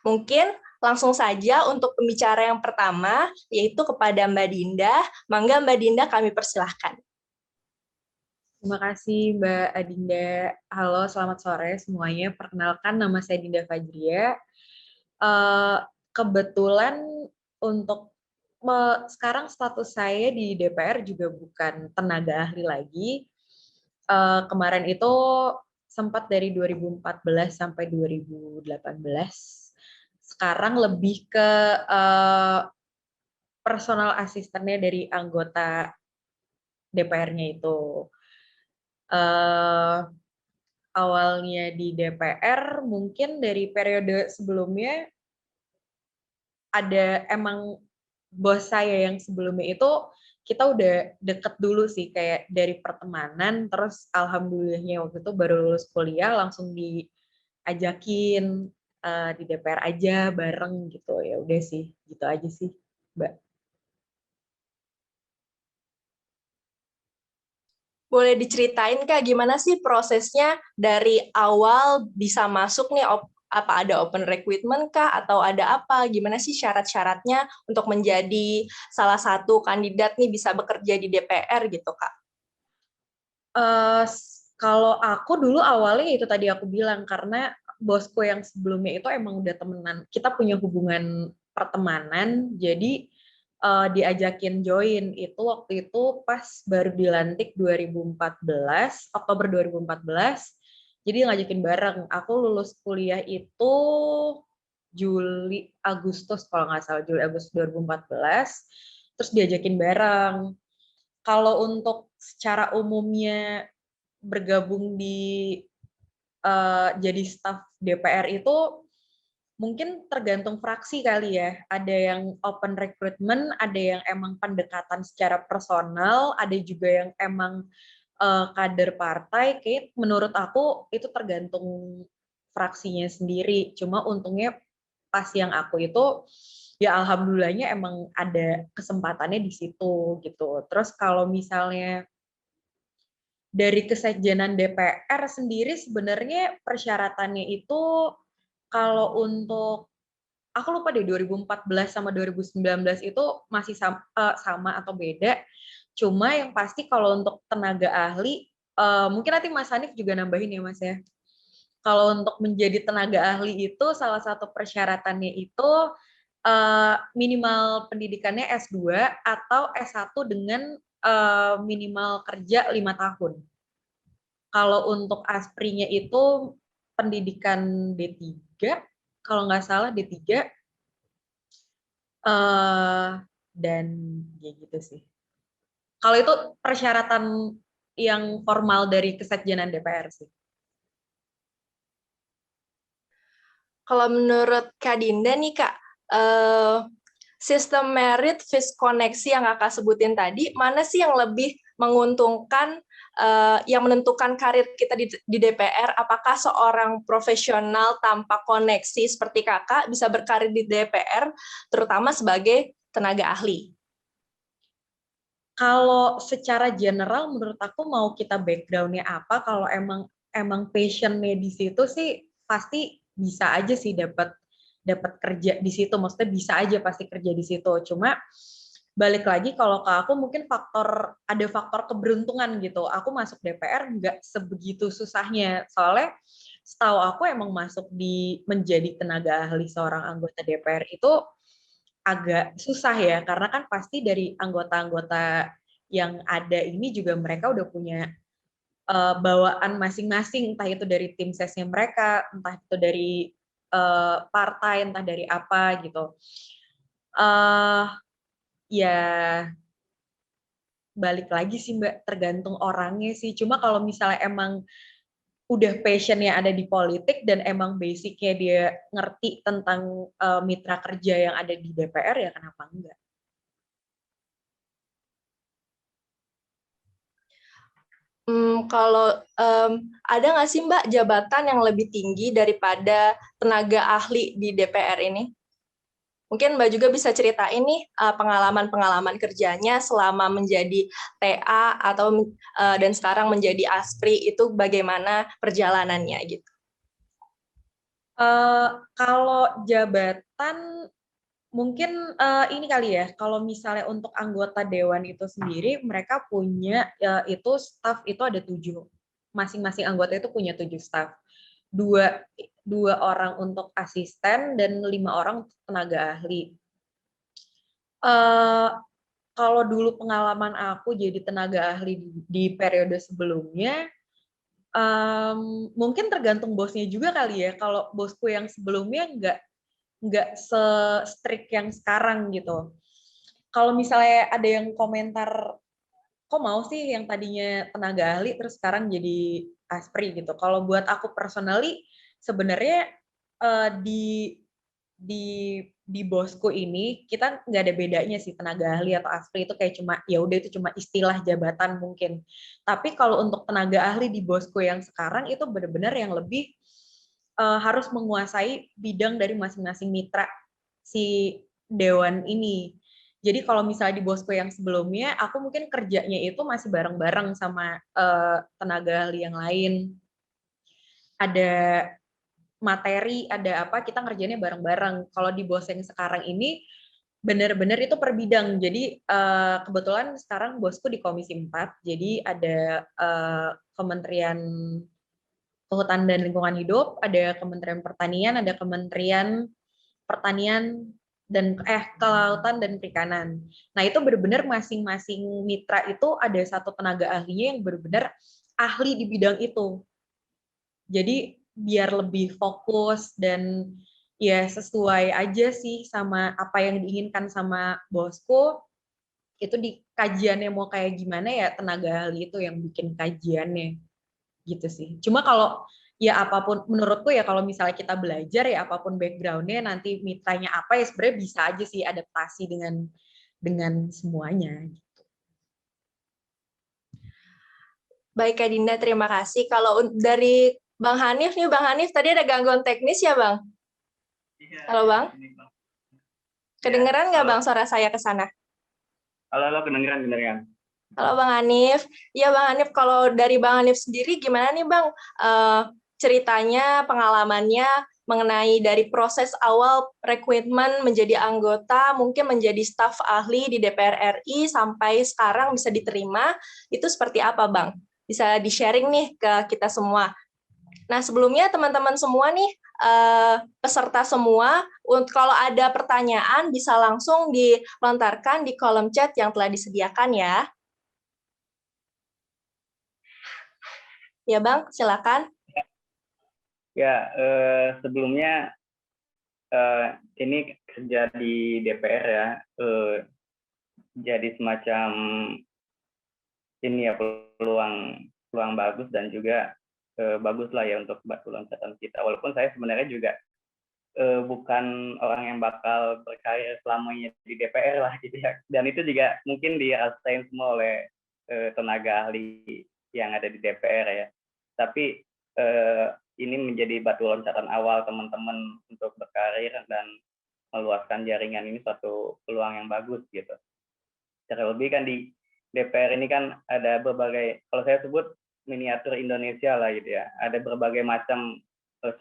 Mungkin langsung saja untuk pembicara yang pertama, yaitu kepada Mbak Dinda. Mangga Mbak Dinda, kami persilahkan. Terima kasih Mbak Adinda. Halo, selamat sore semuanya. Perkenalkan, nama saya Dinda Fajria. Kebetulan untuk sekarang status saya di DPR juga bukan tenaga ahli lagi. Kemarin itu sempat dari 2014 sampai 2018. Sekarang lebih ke personal asistennya dari anggota DPR-nya itu. Awalnya di DPR, mungkin dari periode sebelumnya ada emang bos saya yang sebelumnya itu kita udah deket dulu sih, kayak dari pertemanan, terus alhamdulillahnya waktu itu baru lulus kuliah langsung diajakin di DPR aja bareng gitu. Ya udah sih, gitu aja sih, Mbak. Boleh diceritain Kak, gimana sih prosesnya dari awal bisa masuk nih, apa ada open recruitment Kak, atau ada apa? Gimana sih syarat-syaratnya untuk menjadi salah satu kandidat nih bisa bekerja di DPR gitu Kak? Kalau aku dulu awalnya itu tadi aku bilang, karena bosku yang sebelumnya itu emang udah temenan, kita punya hubungan pertemanan, jadi diajakin join itu waktu itu pas baru dilantik 2014, Oktober 2014, jadi ngajakin bareng. Aku lulus kuliah itu Juli Agustus kalau nggak salah, Juli Agustus 2014, terus diajakin bareng. Kalau untuk secara umumnya bergabung di jadi staf DPR itu mungkin tergantung fraksi kali ya. Ada yang open recruitment, ada yang emang pendekatan secara personal, ada juga yang emang kader partai. Kayak menurut aku itu tergantung fraksinya sendiri. Cuma untungnya pas yang aku itu ya alhamdulillahnya emang ada kesempatannya di situ gitu. Terus kalau misalnya dari kesekjenan DPR sendiri sebenarnya persyaratannya itu kalau untuk aku lupa deh 2014 sama 2019 itu masih sama atau beda. Cuma yang pasti kalau untuk tenaga ahli mungkin nanti Mas Hanif juga nambahin ya Mas ya. Kalau untuk menjadi tenaga ahli itu salah satu persyaratannya itu minimal pendidikannya S2 atau S1 dengan minimal kerja 5 tahun. Kalau untuk asprinya itu pendidikan D3, kalau nggak salah D3, dan ya gitu sih. Kalau itu persyaratan yang formal dari kesekjenan DPR sih. Kalau menurut Kak Dinda nih Kak, sistem merit vis koneksi yang Kakak sebutin tadi, mana sih yang lebih menguntungkan, yang menentukan karir kita di DPR? Apakah seorang profesional tanpa koneksi seperti Kakak bisa berkarir di DPR, terutama sebagai tenaga ahli? Kalau secara general menurut aku mau kita background-nya apa, kalau emang passion-nya di situ sih pasti bisa aja sih dapat kerja di situ. Maksudnya bisa aja pasti kerja di situ. Cuma balik lagi kalau ke aku mungkin ada faktor keberuntungan gitu. Aku masuk DPR nggak sebegitu susahnya. Soalnya setahu aku emang masuk menjadi tenaga ahli seorang anggota DPR itu agak susah ya, karena kan pasti dari anggota-anggota yang ada ini juga mereka udah punya bawaan masing-masing, entah itu dari tim sesnya mereka, entah itu dari partai, entah dari apa gitu. Ya balik lagi sih Mbak, tergantung orangnya sih. Cuma kalau misalnya emang udah passionnya ada di politik dan emang basicnya dia ngerti tentang mitra kerja yang ada di DPR, ya kenapa enggak? Kalau ada nggak sih Mbak jabatan yang lebih tinggi daripada tenaga ahli di DPR ini? Mungkin Mbak juga bisa ceritain nih pengalaman-pengalaman kerjanya selama menjadi TA atau dan sekarang menjadi aspri itu bagaimana perjalanannya gitu. Kalau jabatan mungkin ini kali ya, kalau misalnya untuk anggota dewan itu sendiri, mereka punya itu staff itu ada 7. Masing-masing anggota itu punya 7 staff. Dua, dua orang untuk asisten dan 5 orang untuk tenaga ahli. Kalau dulu pengalaman aku jadi tenaga ahli di periode sebelumnya, mungkin tergantung bosnya juga kali ya. Kalau bosku yang sebelumnya nggak se-strict yang sekarang gitu. Kalau misalnya ada yang komentar, kok mau sih yang tadinya tenaga ahli terus sekarang jadi aspri gitu. Kalau buat aku personally, sebenarnya di bosku ini kita nggak ada bedanya sih tenaga ahli atau aspri itu kayak cuma ya udah itu cuma istilah jabatan mungkin. Tapi kalau untuk tenaga ahli di bosku yang sekarang itu benar-benar yang lebih harus menguasai bidang dari masing-masing mitra si dewan ini. Jadi kalau misalnya di bosku yang sebelumnya, aku mungkin kerjanya itu masih bareng-bareng sama tenaga ahli yang lain. Ada materi, ada apa, kita ngerjainnya bareng-bareng. Kalau di bos yang sekarang ini, benar-benar itu per bidang. Jadi kebetulan sekarang bosku di Komisi 4, jadi ada Kementerian Kehutanan dan Lingkungan Hidup, ada Kementerian Pertanian, ada Kementerian Pertanian dan Kelautan dan Perikanan. Nah, itu benar-benar masing-masing mitra itu ada satu tenaga ahlinya yang benar-benar ahli di bidang itu. Jadi biar lebih fokus dan ya sesuai aja sih sama apa yang diinginkan sama bosku, itu di kajiannya mau kayak gimana ya tenaga ahli itu yang bikin kajiannya gitu sih. Cuma kalau ya apapun menurutku ya kalau misalnya kita belajar ya apapun background-nya nanti mitranya apa ya sebenarnya bisa aja sih adaptasi dengan semuanya. Baik Kak Dinda, terima kasih. Kalau dari Bang Hanif nih, Bang Hanif tadi ada gangguan teknis ya Bang? Halo Bang? Kedengeran nggak Bang suara saya ke sana? Halo, kedengeran. Halo Bang Hanif. Iya Bang Hanif, kalau dari Bang Hanif sendiri gimana nih Bang ceritanya, pengalamannya mengenai dari proses awal rekrutmen menjadi anggota, mungkin menjadi staf ahli di DPR RI sampai sekarang bisa diterima, itu seperti apa Bang? Bisa di-sharing nih ke kita semua. Nah sebelumnya teman-teman semua nih, peserta semua, kalau ada pertanyaan bisa langsung dilontarkan di kolom chat yang telah disediakan ya. Ya Bang, silakan. Ya, sebelumnya ini kerja di DPR ya, jadi semacam ini ya peluang bagus dan juga bagus lah ya untuk batu loncatan kita. Walaupun saya sebenarnya juga bukan orang yang bakal berkarir selamanya di DPR lah gitu ya. Dan itu juga mungkin dirasain semua oleh tenaga ahli yang ada di DPR ya. Tapi ini menjadi batu loncatan awal teman-teman untuk berkarir dan meluaskan jaringan, ini suatu peluang yang bagus gitu. Terlebih kan di DPR ini kan ada berbagai, kalau saya sebut miniatur Indonesia lah gitu ya. Ada berbagai macam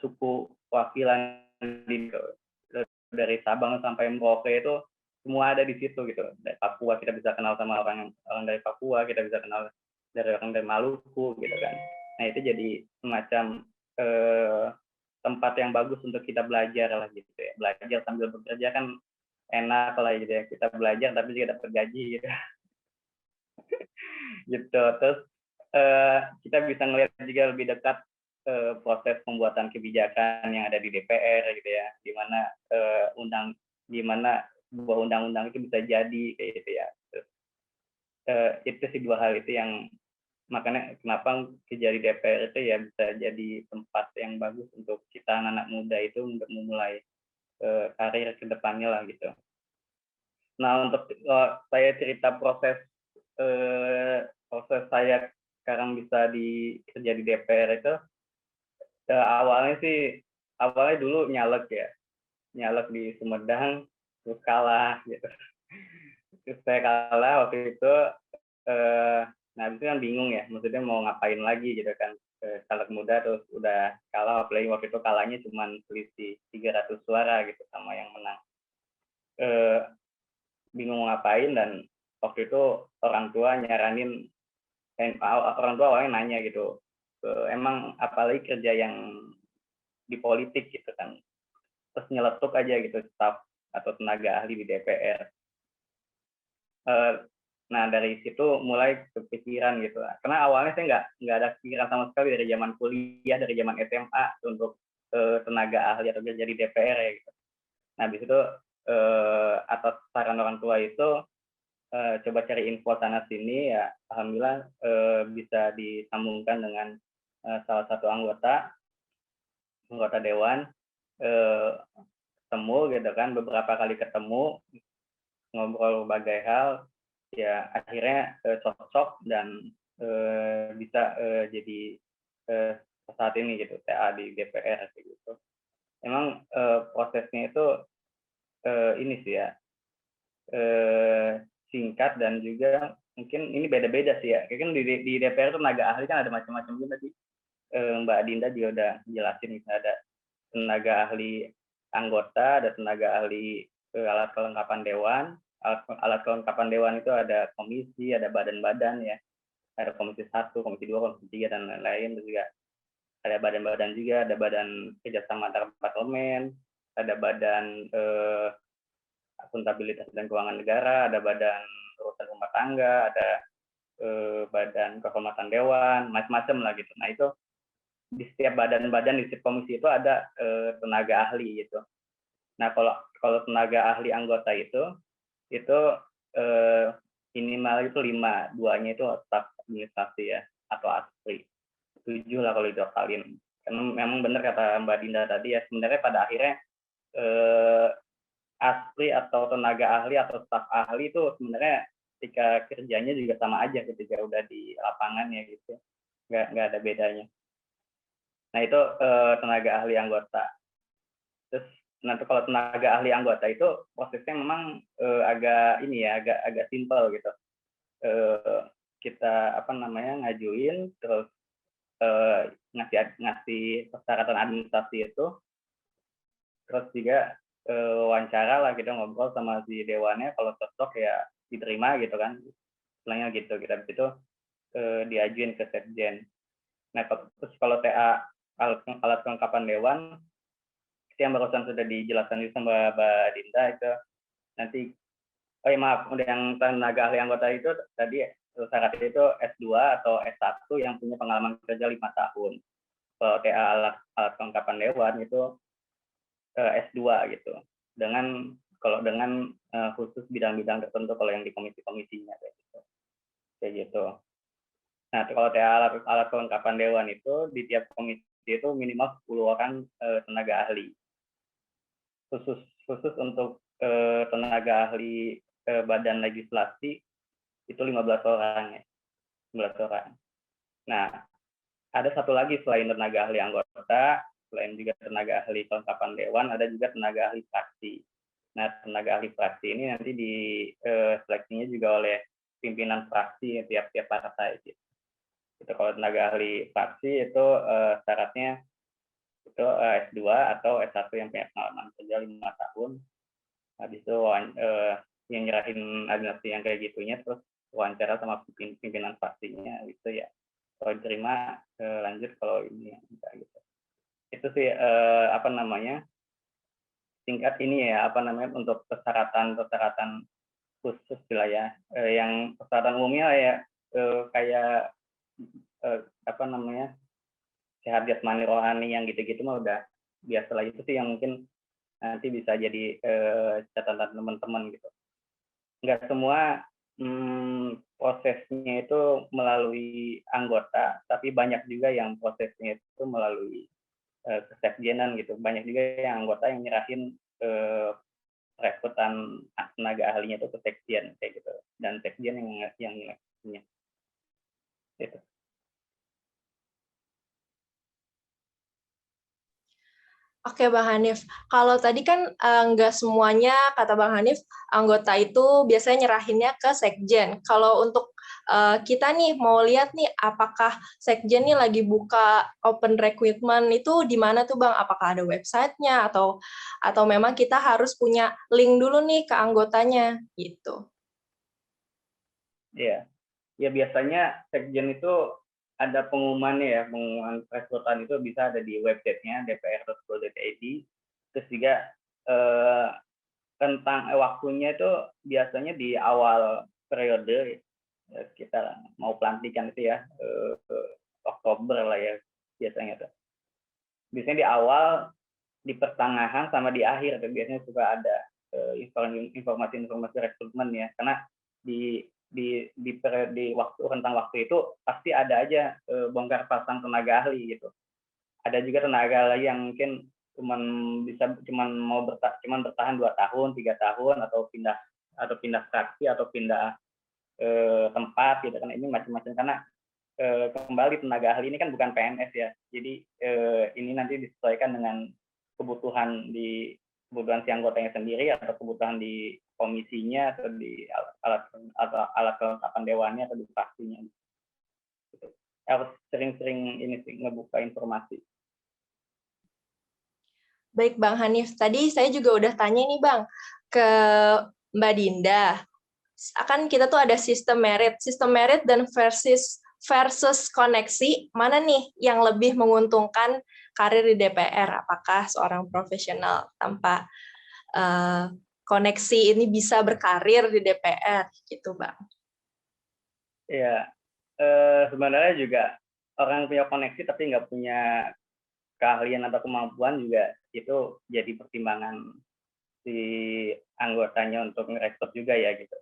suku wakilan dari Sabang sampai Merauke itu semua ada di situ gitu. Dari Papua kita bisa kenal sama orang dari Papua, kita bisa kenal dari orang dari Maluku gitu kan. Nah itu jadi semacam tempat yang bagus untuk kita belajar lah gitu ya. Belajar sambil bekerja kan enak lah gitu ya. Kita belajar tapi juga dapat gaji gitu. Gitu. Terus kita bisa melihat juga lebih dekat proses pembuatan kebijakan yang ada di DPR gitu ya, gimana sebuah undang-undang itu bisa jadi kayak gitu ya. Terus, itu sih dua hal itu yang makanya kenapa kerja di DPR itu ya bisa jadi tempat yang bagus untuk kita anak muda itu untuk memulai karir ke depannya lah gitu. Nah untuk saya cerita proses saya sekarang bisa kerja di DPR itu awalnya dulu nyalek di Sumedang terus kalah gitu. Terus saya kalah waktu itu, nah itu kan bingung ya, maksudnya mau ngapain lagi gitu kan. caleg muda terus udah kalah, apalagi waktu itu kalahnya cuma selisih 300 suara gitu sama yang menang. Bingung mau ngapain, dan waktu itu orang tua awalnya nanya gitu, emang apalagi kerja yang di politik gitu kan, terus nyeletuk aja gitu staf atau tenaga ahli di DPR. Nah dari situ mulai kepikiran gitu, karena awalnya saya nggak ada pikiran sama sekali dari zaman kuliah, dari zaman SMA untuk tenaga ahli atau kerja di DPR ya gitu. Nah habis itu atas saran orang tua itu coba cari info sana sini, ya alhamdulillah bisa disambungkan dengan salah satu anggota dewan, ketemu gitu kan, beberapa kali ketemu, ngobrol berbagai hal, ya akhirnya cocok dan bisa jadi saat ini gitu TA di DPR gitu. Emang prosesnya itu ini sih ya, singkat, dan juga mungkin ini beda-beda sih ya. Kan di DPR itu tenaga ahli kan ada macam-macam juga sih. Mbak Dinda juga udah jelasin, misalnya ada tenaga ahli anggota, ada tenaga ahli alat kelengkapan dewan. Alat kelengkapan dewan itu ada komisi, ada badan-badan ya. Ada komisi 1, komisi 2, komisi 3, dan lain-lain. Terus juga ada badan-badan juga, ada badan kerjasama antar parlemen, ada badan akuntabilitas dan keuangan negara, ada badan urusan rumah tangga, ada badan kehormatan dewan, macam-macam lah gitu. Nah itu di setiap badan-badan, di setiap komisi itu ada tenaga ahli gitu. Nah kalau tenaga ahli anggota itu minimal itu 5, 2-nya itu staf administrasi ya, atau ASPRI. 7 lah kalau ditotalin. Karena memang benar kata Mbak Dinda tadi ya, sebenarnya pada akhirnya ASPRI atau tenaga ahli atau staf ahli itu sebenarnya ketika kerjanya juga sama aja ketika udah di lapangan ya gitu, nggak ada bedanya. Nah itu tenaga ahli anggota. Terus nanti kalau tenaga ahli anggota itu prosesnya memang agak ini ya, agak simpel gitu. Kita ngajuin, terus ngasih persyaratan administrasi itu, terus juga wawancara lah, kita ngobrol sama si dewannya, kalau cocok ya diterima gitu kan, istilahnya gitu. Kita itu diajuin ke Sekjen. Nah terus kalau TA alat kelengkapan dewan yang barusan sudah dijelaskan sama Mbak Dinda itu nanti, yang tenaga ahli anggota itu tadi syaratnya itu S2 atau S1 yang punya pengalaman kerja 5 tahun. Kalau TA alat kelengkapan dewan itu S2 gitu. Dengan khusus bidang-bidang tertentu kalau yang di komisi-komisinya kayak gitu. Nah, kalau TA alat kelengkapan dewan itu di tiap komisi itu minimal 10 orang tenaga ahli. Khusus untuk tenaga ahli badan legislasi itu 15 orang ya. 15 orang. Nah, ada satu lagi selain tenaga ahli anggota, selain juga tenaga ahli kelengkapan dewan, ada juga tenaga ahli fraksi. Nah, tenaga ahli fraksi ini nanti di seleksinya juga oleh pimpinan fraksi tiap-tiap partai gitu. Itu kalau tenaga ahli fraksi itu syaratnya itu S2 atau S1 yang punya pengalaman kerja 5 tahun. Habis itu yang nyerahin administrasi yang kayak gitunya, terus wawancara sama pimpinan fraksinya gitu ya. Kalau diterima lanjut, kalau ini enggak gitu. Itu sih singkat ini ya, untuk persyaratan khusus lah ya. Yang persyaratan umumnya ya kayak sehat jasmani rohani yang gitu-gitu mah udah biasa lah. Itu sih yang mungkin nanti bisa jadi catatan teman-teman gitu. Nggak semua prosesnya itu melalui anggota, tapi banyak juga yang prosesnya itu melalui kesekjenan gitu. Banyak juga yang anggota yang nyerahin rekrutan tenaga ahlinya itu ke sekjen kayak gitu, dan sekjen yang nyeleksinya gitu. Oke, Bang Hanif. Kalau tadi kan nggak semuanya, kata Bang Hanif, anggota itu biasanya nyerahinnya ke sekjen. Kalau untuk kita nih mau lihat nih apakah Sekjen nih lagi buka open recruitment itu di mana tuh Bang? Apakah ada websitenya atau memang kita harus punya link dulu nih ke anggotanya gitu? Iya, ya biasanya Sekjen itu ada pengumumannya ya, pengumuman rekrutmen itu bisa ada di websitenya dpr.go.id. Terus juga tentang waktunya itu biasanya di awal periode kita mau pelantikan itu ya, Oktober lah ya biasanya tuh. Biasanya di awal, di pertengahan sama di akhir tuh biasanya suka ada informasi-informasi rekrutmen ya, karena di waktu rentang waktu itu pasti ada aja bongkar pasang tenaga ahli gitu. Ada juga tenaga ahli yang mungkin cuman bertahan 2 tahun, 3 tahun atau pindah fraksi atau pindah tempat gitu kan, ini macam-macam karena kembali tenaga ahli ini kan bukan PNS ya. Jadi ini nanti disesuaikan dengan kebutuhan si anggotanya sendiri atau kebutuhan di komisinya atau di alat kelengkapan dewannya atau di fraksinya. Gitu. Harus sering-sering ini sih ngebuka informasi. Baik Bang Hanif, tadi saya juga udah tanya nih Bang ke Mbak Dinda. Akan kita tuh ada sistem merit dan versus koneksi, mana nih yang lebih menguntungkan karir di DPR? Apakah seorang profesional tanpa koneksi ini bisa berkarir di DPR gitu Bang? Iya, sebenarnya juga orang yang punya koneksi tapi nggak punya keahlian atau kemampuan juga itu jadi pertimbangan si anggotanya untuk ngerekrut juga ya gitu.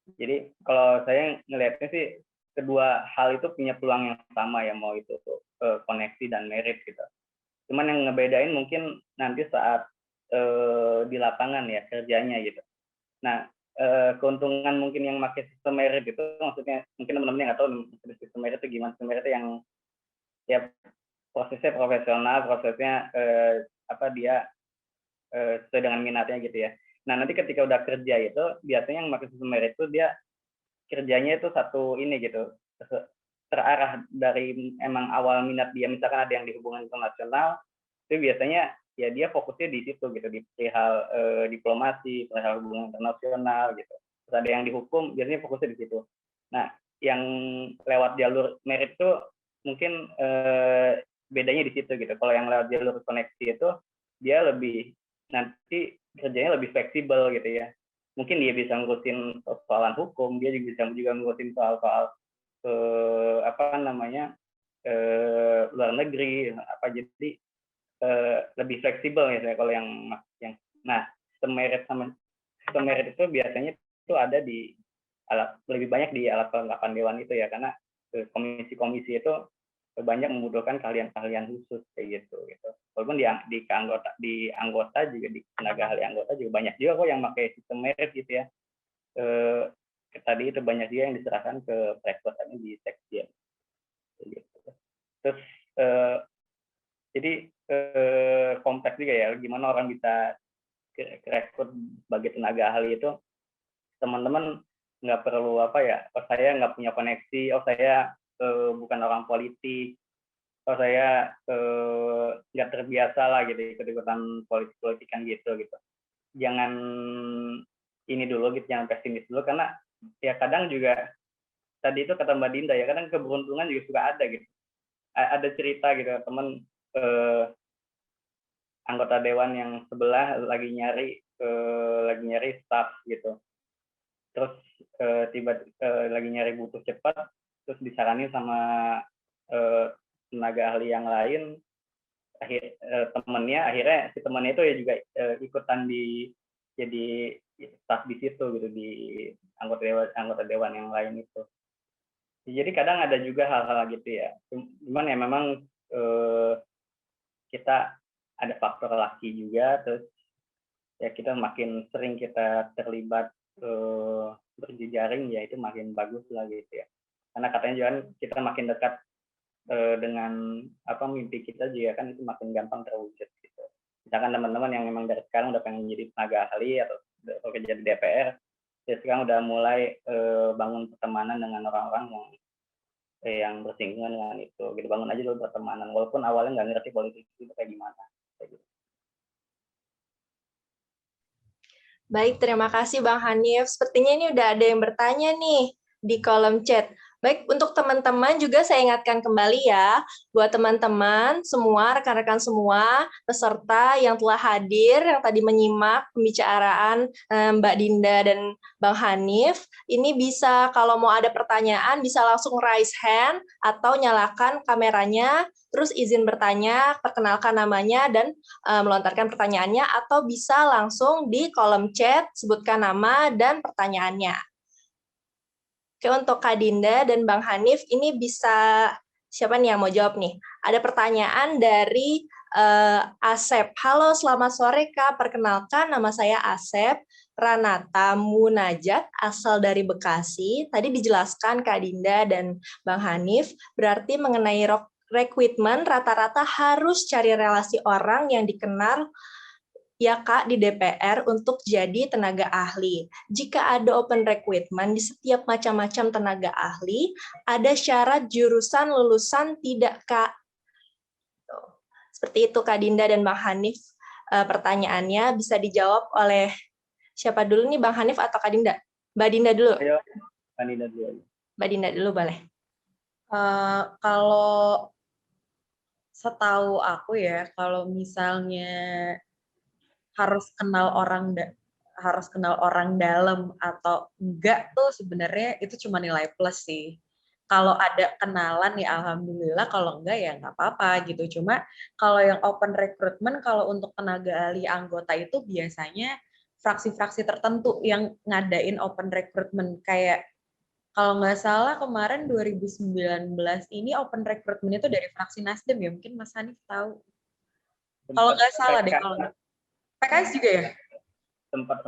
Jadi kalau saya ngelihatnya sih kedua hal itu punya peluang yang sama ya, mau itu koneksi dan merit gitu. Cuman yang ngebedain mungkin nanti saat di lapangan ya kerjanya gitu. Nah, keuntungan mungkin yang pakai sistem merit itu maksudnya mungkin teman-teman yang nggak tahu sistem merit itu gimana. Sistem merit itu yang ya prosesnya profesional, prosesnya dia sesuai dengan minatnya gitu ya. Nah, nanti ketika udah kerja itu biasanya yang pakai sistem merit itu dia kerjanya itu satu ini gitu, terarah dari emang awal minat dia. Misalkan ada yang di hubungan internasional, itu biasanya ya dia fokusnya di situ gitu, di perihal diplomasi, perihal hubungan internasional gitu. Terus ada yang di hukum, biasanya fokusnya di situ. Nah, yang lewat jalur merit itu mungkin bedanya di situ gitu. Kalau yang lewat jalur koneksi itu dia lebih nanti kerjanya lebih fleksibel gitu ya. Mungkin dia bisa ngurusin soalan hukum, dia juga ngurusin soal-soal luar negeri apa, jadi lebih fleksibel ya kalau yang nah sistem merit itu biasanya itu ada di lebih banyak di alat kelengkapan dewan itu ya, karena komisi-komisi itu banyak membutuhkan keahlian khusus kayak gitu. Walaupun di anggota juga, di tenaga ahli anggota juga banyak juga kok yang pakai sistem merit gitu ya. Tadi itu banyak juga yang diserahkan ke perekrutannya di Sekjen. Gitu. Terus jadi kompleks juga ya gimana orang bisa rekrut sebagai tenaga ahli itu. Teman-teman nggak perlu saya nggak punya koneksi, saya bukan orang politik, saya nggak terbiasa lah gitu ikut-ikutan politik-politikan gitu. Jangan ini dulu gitu, jangan pesimis dulu, karena ya kadang juga tadi itu kata Mbak Dinda ya, kadang keberuntungan juga suka ada gitu. Ada cerita gitu teman anggota dewan yang sebelah lagi nyari staff gitu. Terus lagi nyari butuh cepat, terus disaranin sama tenaga ahli yang lain, akhirnya si temannya itu ya juga ikutan jadi staff di situ gitu, di anggota dewan yang lain itu. Jadi kadang ada juga hal-hal gitu ya, cuman ya memang kita ada faktor laki juga, terus ya kita makin sering kita terlibat berjejaring ya itu makin bagus lah gitu ya, karena katanya juga kita makin dekat dengan mimpi kita juga kan itu makin gampang terwujud gitu. Misalkan teman-teman yang memang dari sekarang udah pengen jadi tenaga ahli atau kerja di DPR, ya sekarang udah mulai bangun pertemanan dengan orang-orang yang bersinggungan dengan itu. Gitu, bangun aja dulu pertemanan, walaupun awalnya nggak ngerti politik itu kayak gimana. Kayak gitu. Baik, terima kasih Bang Hanif. Sepertinya ini udah ada yang bertanya nih di kolom chat. Baik, untuk teman-teman juga saya ingatkan kembali ya, buat teman-teman semua, rekan-rekan semua, peserta yang telah hadir, yang tadi menyimak pembicaraan Mbak Dinda dan Bang Hanif, ini bisa kalau mau ada pertanyaan bisa langsung raise hand atau nyalakan kameranya, terus izin bertanya, perkenalkan namanya, dan melontarkan pertanyaannya, atau bisa langsung di kolom chat, sebutkan nama dan pertanyaannya. Oke, untuk Kak Dinda dan Bang Hanif, ini bisa, siapa nih yang mau jawab nih? Ada pertanyaan dari Asep. Halo, selamat sore Kak. Perkenalkan, nama saya Asep Ranata Munajat, asal dari Bekasi. Tadi dijelaskan Kak Dinda dan Bang Hanif, berarti mengenai rekrutmen rata-rata harus cari relasi orang yang dikenal ya Kak di DPR untuk jadi tenaga ahli. Jika ada open recruitment di setiap macam-macam tenaga ahli, ada syarat jurusan lulusan tidak Kak? Seperti itu Kak Dinda dan Bang Hanif. Pertanyaannya bisa dijawab oleh siapa dulu nih, Bang Hanif atau Kak Dinda? Mbak Dinda dulu. Ayo, Kak Dinda dulu. Mbak Dinda dulu boleh. Kalau setahu aku ya, kalau misalnya harus kenal orang dalam atau enggak tuh sebenarnya itu cuma nilai plus sih. Kalau ada kenalan ya alhamdulillah, kalau enggak ya nggak apa-apa gitu. Cuma kalau yang open recruitment, kalau untuk tenaga ahli anggota itu biasanya fraksi-fraksi tertentu yang ngadain open recruitment. Kayak kalau nggak salah kemarin 2019 ini open recruitment itu dari fraksi Nasdem ya, mungkin Mas Hanif tahu. Kalau nggak salah deh, kalau PKS juga ya? Sempat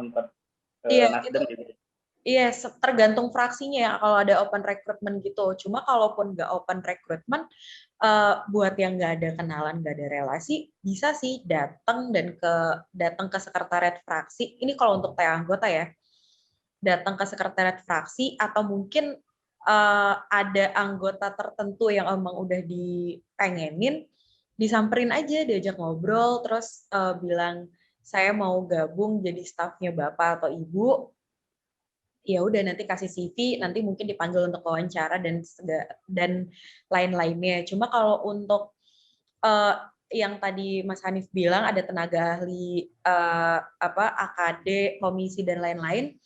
Iya, Nasdem juga. iya, tergantung fraksinya ya kalau ada open recruitment gitu. Cuma kalaupun nggak open recruitment, buat yang nggak ada kenalan, nggak ada relasi, bisa sih datang ke sekretariat fraksi. Ini kalau untuk TA anggota ya, datang ke sekretariat fraksi atau mungkin ada anggota tertentu yang emang udah dipengenin, disamperin aja, diajak ngobrol, terus bilang saya mau gabung jadi stafnya bapak atau ibu. Ya udah nanti kasih CV, nanti mungkin dipanggil untuk wawancara dan lain-lainnya. Cuma kalau untuk yang tadi Mas Hanif bilang ada tenaga ahli AKD, komisi dan lain-lain,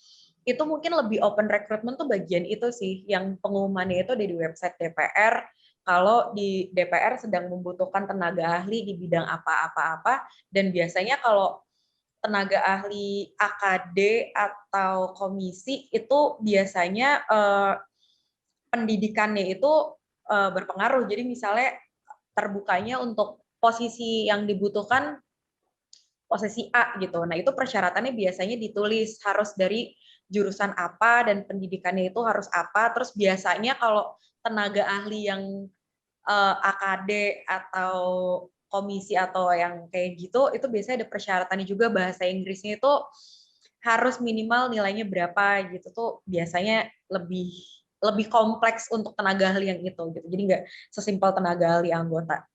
itu mungkin lebih open recruitment tuh bagian itu sih, yang pengumumannya itu di website DPR. Kalau di DPR sedang membutuhkan tenaga ahli di bidang apa-apa-apa, dan biasanya kalau tenaga ahli AKD atau komisi itu biasanya pendidikannya itu berpengaruh. Jadi misalnya terbukanya untuk posisi yang dibutuhkan posisi A gitu. Nah, itu persyaratannya biasanya ditulis harus dari jurusan apa dan pendidikannya itu harus apa. Terus biasanya kalau tenaga ahli yang AKD atau komisi atau yang kayak gitu, itu biasanya ada persyaratannya juga, bahasa Inggrisnya itu harus minimal nilainya berapa gitu tuh, biasanya lebih kompleks untuk tenaga ahli yang itu gitu. Jadi nggak sesimpel tenaga ahli anggota.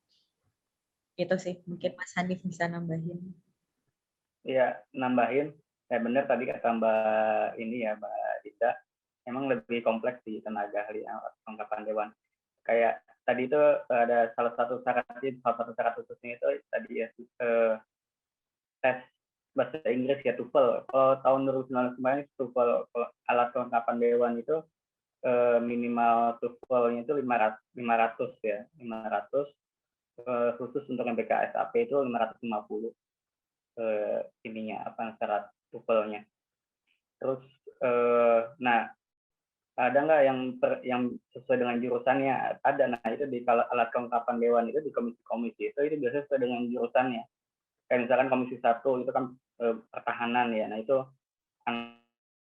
Itu sih, mungkin Mas Hanif bisa nambahin. Iya, nambahin. Benar tadi kata Mbak ini ya, Mbak Dita, emang lebih kompleks di tenaga ahli angkatan dewan. Kayak tadi itu ada salah satu syarat khususnya itu tadi ya tes bahasa Inggris ya TOEFL. Kalau tahun 2019 kemarin TOEFL alat kelengkapan dewan itu minimal TOEFL-nya itu 500 ya, 500 khusus untuk MBK SAP itu 550 ininya apa syarat TOEFL-nya. Terus nah ada nggak yang sesuai dengan jurusannya? Ada. Nah itu di alat kelengkapan dewan itu di komisi-komisi itu biasanya sesuai dengan jurusannya. Kayak misalkan komisi 1 itu kan pertahanan ya. Nah itu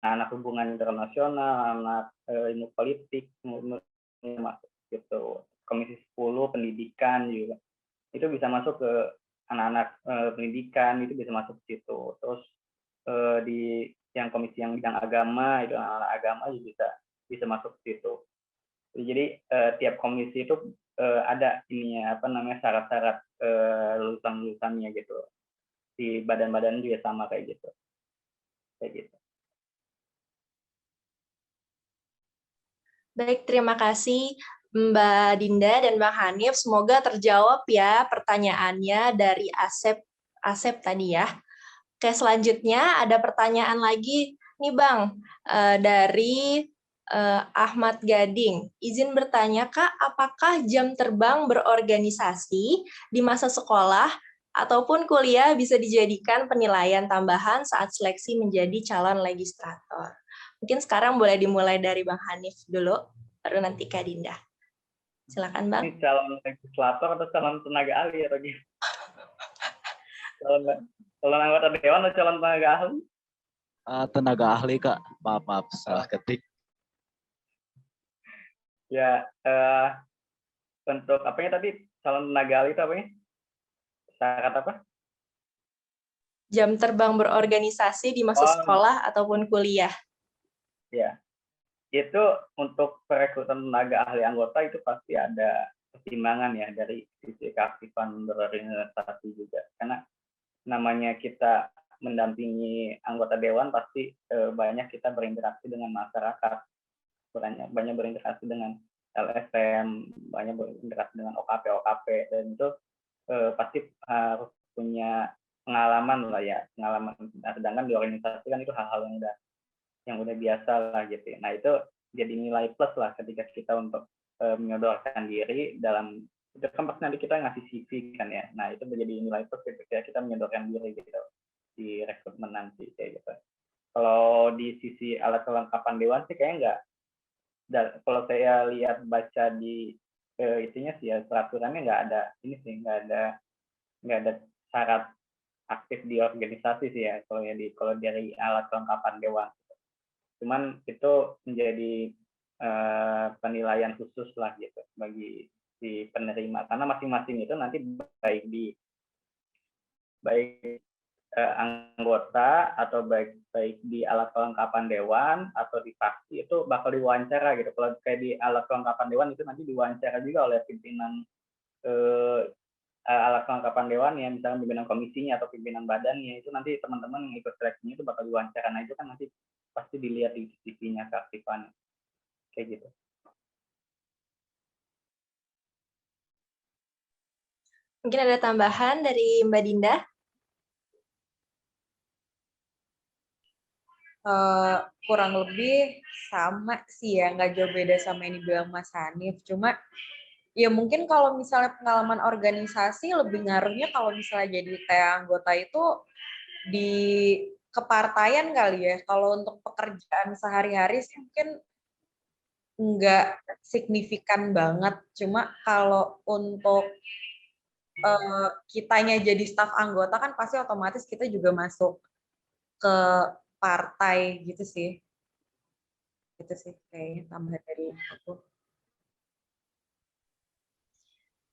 anak hubungan internasional, anak ilmu politik, masuk gitu. Komisi 10 pendidikan juga. Itu bisa masuk ke anak-anak pendidikan, itu bisa masuk ke situ. Terus di yang komisi yang bidang agama itu anak agama juga bisa masuk ke situ. Jadi tiap komisi itu ada ininya apa namanya syarat-syarat lulusan-lulusannya gitu. Di badan-badan juga sama kayak gitu. Baik, terima kasih Mbak Dinda dan Bang Hanif. Semoga terjawab ya pertanyaannya dari Asep tadi ya. Oke, selanjutnya ada pertanyaan lagi nih Bang, dari Ahmad Gading. Izin bertanya Kak, apakah jam terbang berorganisasi di masa sekolah ataupun kuliah bisa dijadikan penilaian tambahan saat seleksi menjadi calon legislator? Mungkin sekarang boleh dimulai dari Bang Hanif dulu, baru nanti Kak Dinda. Silakan Bang. Ini calon legislator atau calon tenaga ahli atau gitu? Calon anggota dewan atau calon tenaga ahli? Tenaga ahli Kak, maaf salah ketik. Ya, untuk apanya tadi calon tenaga ahli itu apanya? Syarat apa? Jam terbang berorganisasi di masa sekolah ataupun kuliah. Ya, itu untuk perekrutan tenaga ahli anggota itu pasti ada pertimbangan ya dari sisi keaktifan berorganisasi juga. Karena namanya kita mendampingi anggota dewan pasti banyak kita berinteraksi dengan masyarakat, banyak berinteraksi dengan LSM, banyak berinteraksi dengan OKP, dan itu pasti harus punya pengalaman lah ya, pengalaman. Nah, sedangkan di organisasi kan itu hal-hal yang udah biasa lah gitu. Nah itu jadi nilai plus lah ketika kita untuk menyodorkan diri dalam itu kan pasti nanti kita ngasih CV kan ya. Nah itu menjadi nilai plus ketika kita menyodorkan diri gitu di rekrutmen nanti kayak gitu. Kalau di sisi alat kelengkapan dewan sih kayaknya enggak. Dan kalau saya lihat baca di itunya sih ya peraturannya nggak ada ini sih nggak ada syarat aktif di organisasi sih ya kalau dari alat kelengkapan dewan. Cuman itu menjadi penilaian khusus lah gitu bagi si penerima karena masing-masing itu nanti baik anggota atau baik di alat kelengkapan dewan atau di fraksi itu bakal diwawancara gitu. Kalau kayak di alat kelengkapan dewan itu nanti diwawancara juga oleh pimpinan alat kelengkapan dewan ya, misalnya pimpinan komisinya atau pimpinan badannya, itu nanti teman-teman yang ikut seleksinya itu bakal diwawancara. Nah itu kan nanti pasti dilihat di CV-nya keaktifan kayak gitu. Mungkin ada tambahan dari Mbak Dinda? Kurang lebih sama sih ya, nggak jauh beda sama yang dibilang Mas Hanif. Cuma ya mungkin kalau misalnya pengalaman organisasi lebih ngaruhnya kalau misalnya jadi kayak anggota itu di kepartaian kali ya. Kalau untuk pekerjaan sehari-hari sih mungkin nggak signifikan banget. Cuma kalau untuk kitanya jadi staf anggota kan pasti otomatis kita juga masuk ke partai gitu sih. Itu sih kayaknya tambahan dari aku.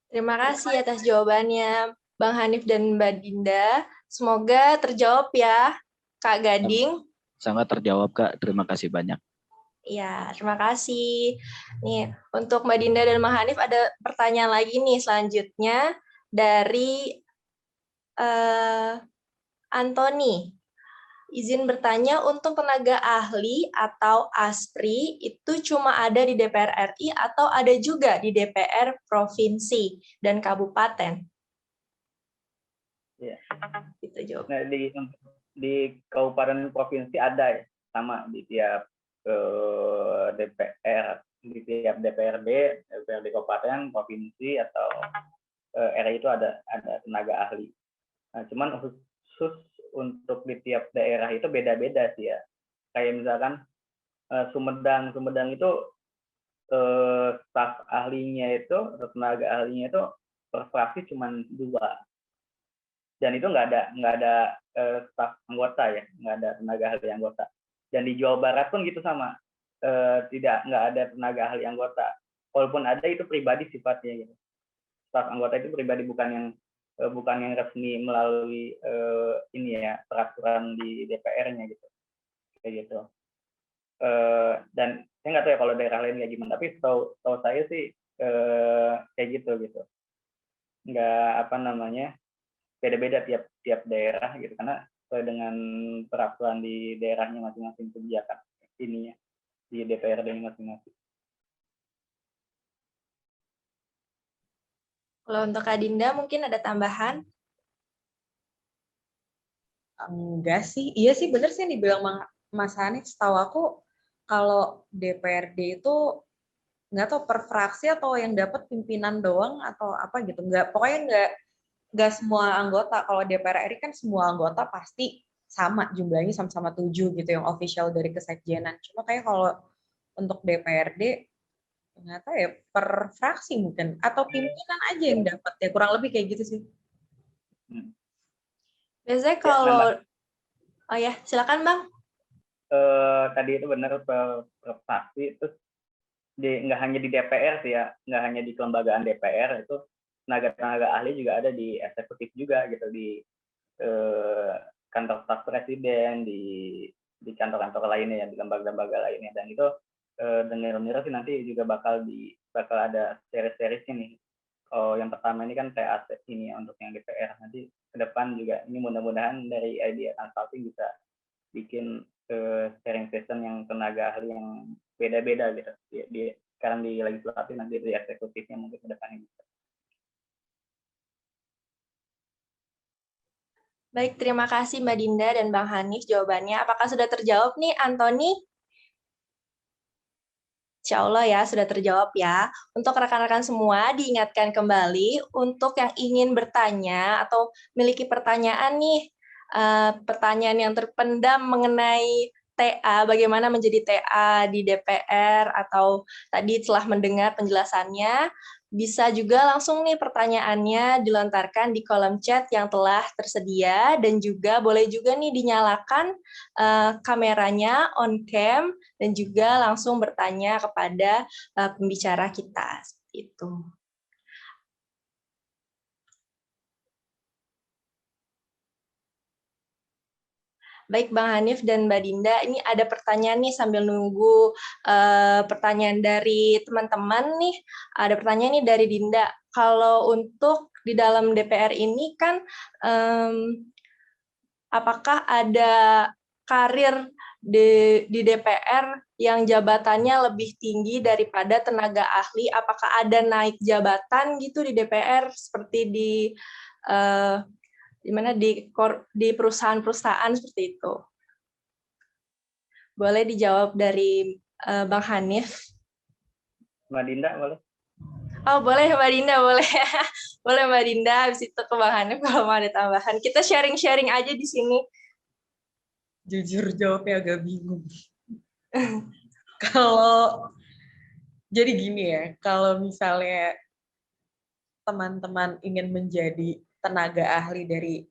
Terima kasih atas jawabannya Bang Hanif dan Mbak Dinda. Semoga terjawab ya Kak Gading. Sangat terjawab Kak, terima kasih banyak. Ya, terima kasih. Nih, untuk Mbak Dinda dan Bang Hanif ada pertanyaan lagi nih selanjutnya dari Anthony. Izin bertanya, untuk tenaga ahli atau ASPRI itu cuma ada di DPR RI atau ada juga di DPR provinsi dan kabupaten? Ya. Itu jawab. Nah, di kabupaten provinsi ada ya, sama di tiap DPR, di tiap DPRD kabupaten, provinsi atau RI itu ada tenaga ahli. Nah, cuman khusus untuk di tiap daerah itu beda-beda sih ya. Kayak misalkan Sumedang itu staf ahlinya itu atau tenaga ahlinya itu per fraksi cuma 2. Dan itu nggak ada staf anggota ya, nggak ada tenaga ahli anggota. Dan di Jawa Barat pun gitu sama, nggak ada tenaga ahli anggota. Walaupun ada itu pribadi sifatnya gitu. Staf anggota itu pribadi bukan yang resmi melalui ini ya peraturan di DPR-nya gitu. kayak gitu. Dan saya nggak tahu ya kalau daerah lain kayak gimana, tapi tahu saya sih kayak gitu. Nggak beda-beda tiap daerah gitu, karena sesuai dengan peraturan di daerahnya masing-masing, kebijakan ininya di DPRD masing-masing. Kalau untuk Kak Dinda mungkin ada tambahan? Enggak sih, iya sih bener sih yang dibilang Mas Hanif. Setahu aku kalau DPRD itu nggak tahu per fraksi atau yang dapat pimpinan doang atau apa gitu. Pokoknya nggak semua anggota. Kalau DPR RI kan semua anggota pasti sama jumlahnya, sama-sama 7 gitu yang official dari kesekjenan. Cuma kayak kalau untuk DPRD nggak tahu ya, per fraksi mungkin atau pimpinan aja yang dapat ya, kurang lebih kayak gitu sih. Biasanya kalau oh ya, silakan Bang. Tadi itu benar, per fraksi, terus nggak hanya di DPR sih ya, nggak hanya di kelembagaan DPR, itu tenaga ahli juga ada di eksekutif juga gitu, di kantor staf presiden, di kantor-kantor lainnya ya, di lembaga-lembaga lainnya. Dan itu dengar-dengar sih nanti juga bakal ada series-seriesnya nih. Yang pertama ini kan TAC ini untuk yang DPR, nanti ke depan juga ini mudah-mudahan dari Idea Consulting bisa bikin sharing session yang tenaga ahli yang beda-beda gitu. Sekarang di legislatif, nanti di eksekutifnya mungkin ke depannya bisa. Baik, terima kasih Mbak Dinda dan Bang Hanif jawabannya. Apakah sudah terjawab nih, Antoni? Insya Allah ya, sudah terjawab ya. Untuk rekan-rekan semua, diingatkan kembali untuk yang ingin bertanya atau memiliki pertanyaan nih, pertanyaan yang terpendam mengenai TA, bagaimana menjadi TA di DPR, atau tadi telah mendengar penjelasannya, bisa juga langsung nih pertanyaannya dilontarkan di kolom chat yang telah tersedia, dan juga boleh juga nih dinyalakan kameranya on cam, dan juga langsung bertanya kepada pembicara kita. Seperti itu. Baik Bang Hanif dan Mbak Dinda, ini ada pertanyaan nih sambil nunggu pertanyaan dari teman-teman nih. Ada pertanyaan nih dari Dinda. Kalau untuk di dalam DPR ini kan apakah ada karir di DPR yang jabatannya lebih tinggi daripada tenaga ahli? Apakah ada naik jabatan gitu di DPR seperti di perusahaan-perusahaan seperti itu? Boleh dijawab dari Bang Hanif. Mbak Dinda boleh? Oh boleh Mbak Dinda, boleh. Boleh Mbak Dinda, habis itu ke Bang Hanif kalau mau ada tambahan. Kita sharing-sharing aja di sini. Jujur jawabnya agak bingung. Kalau jadi gini ya, kalau misalnya teman-teman ingin menjadi tenaga ahli dari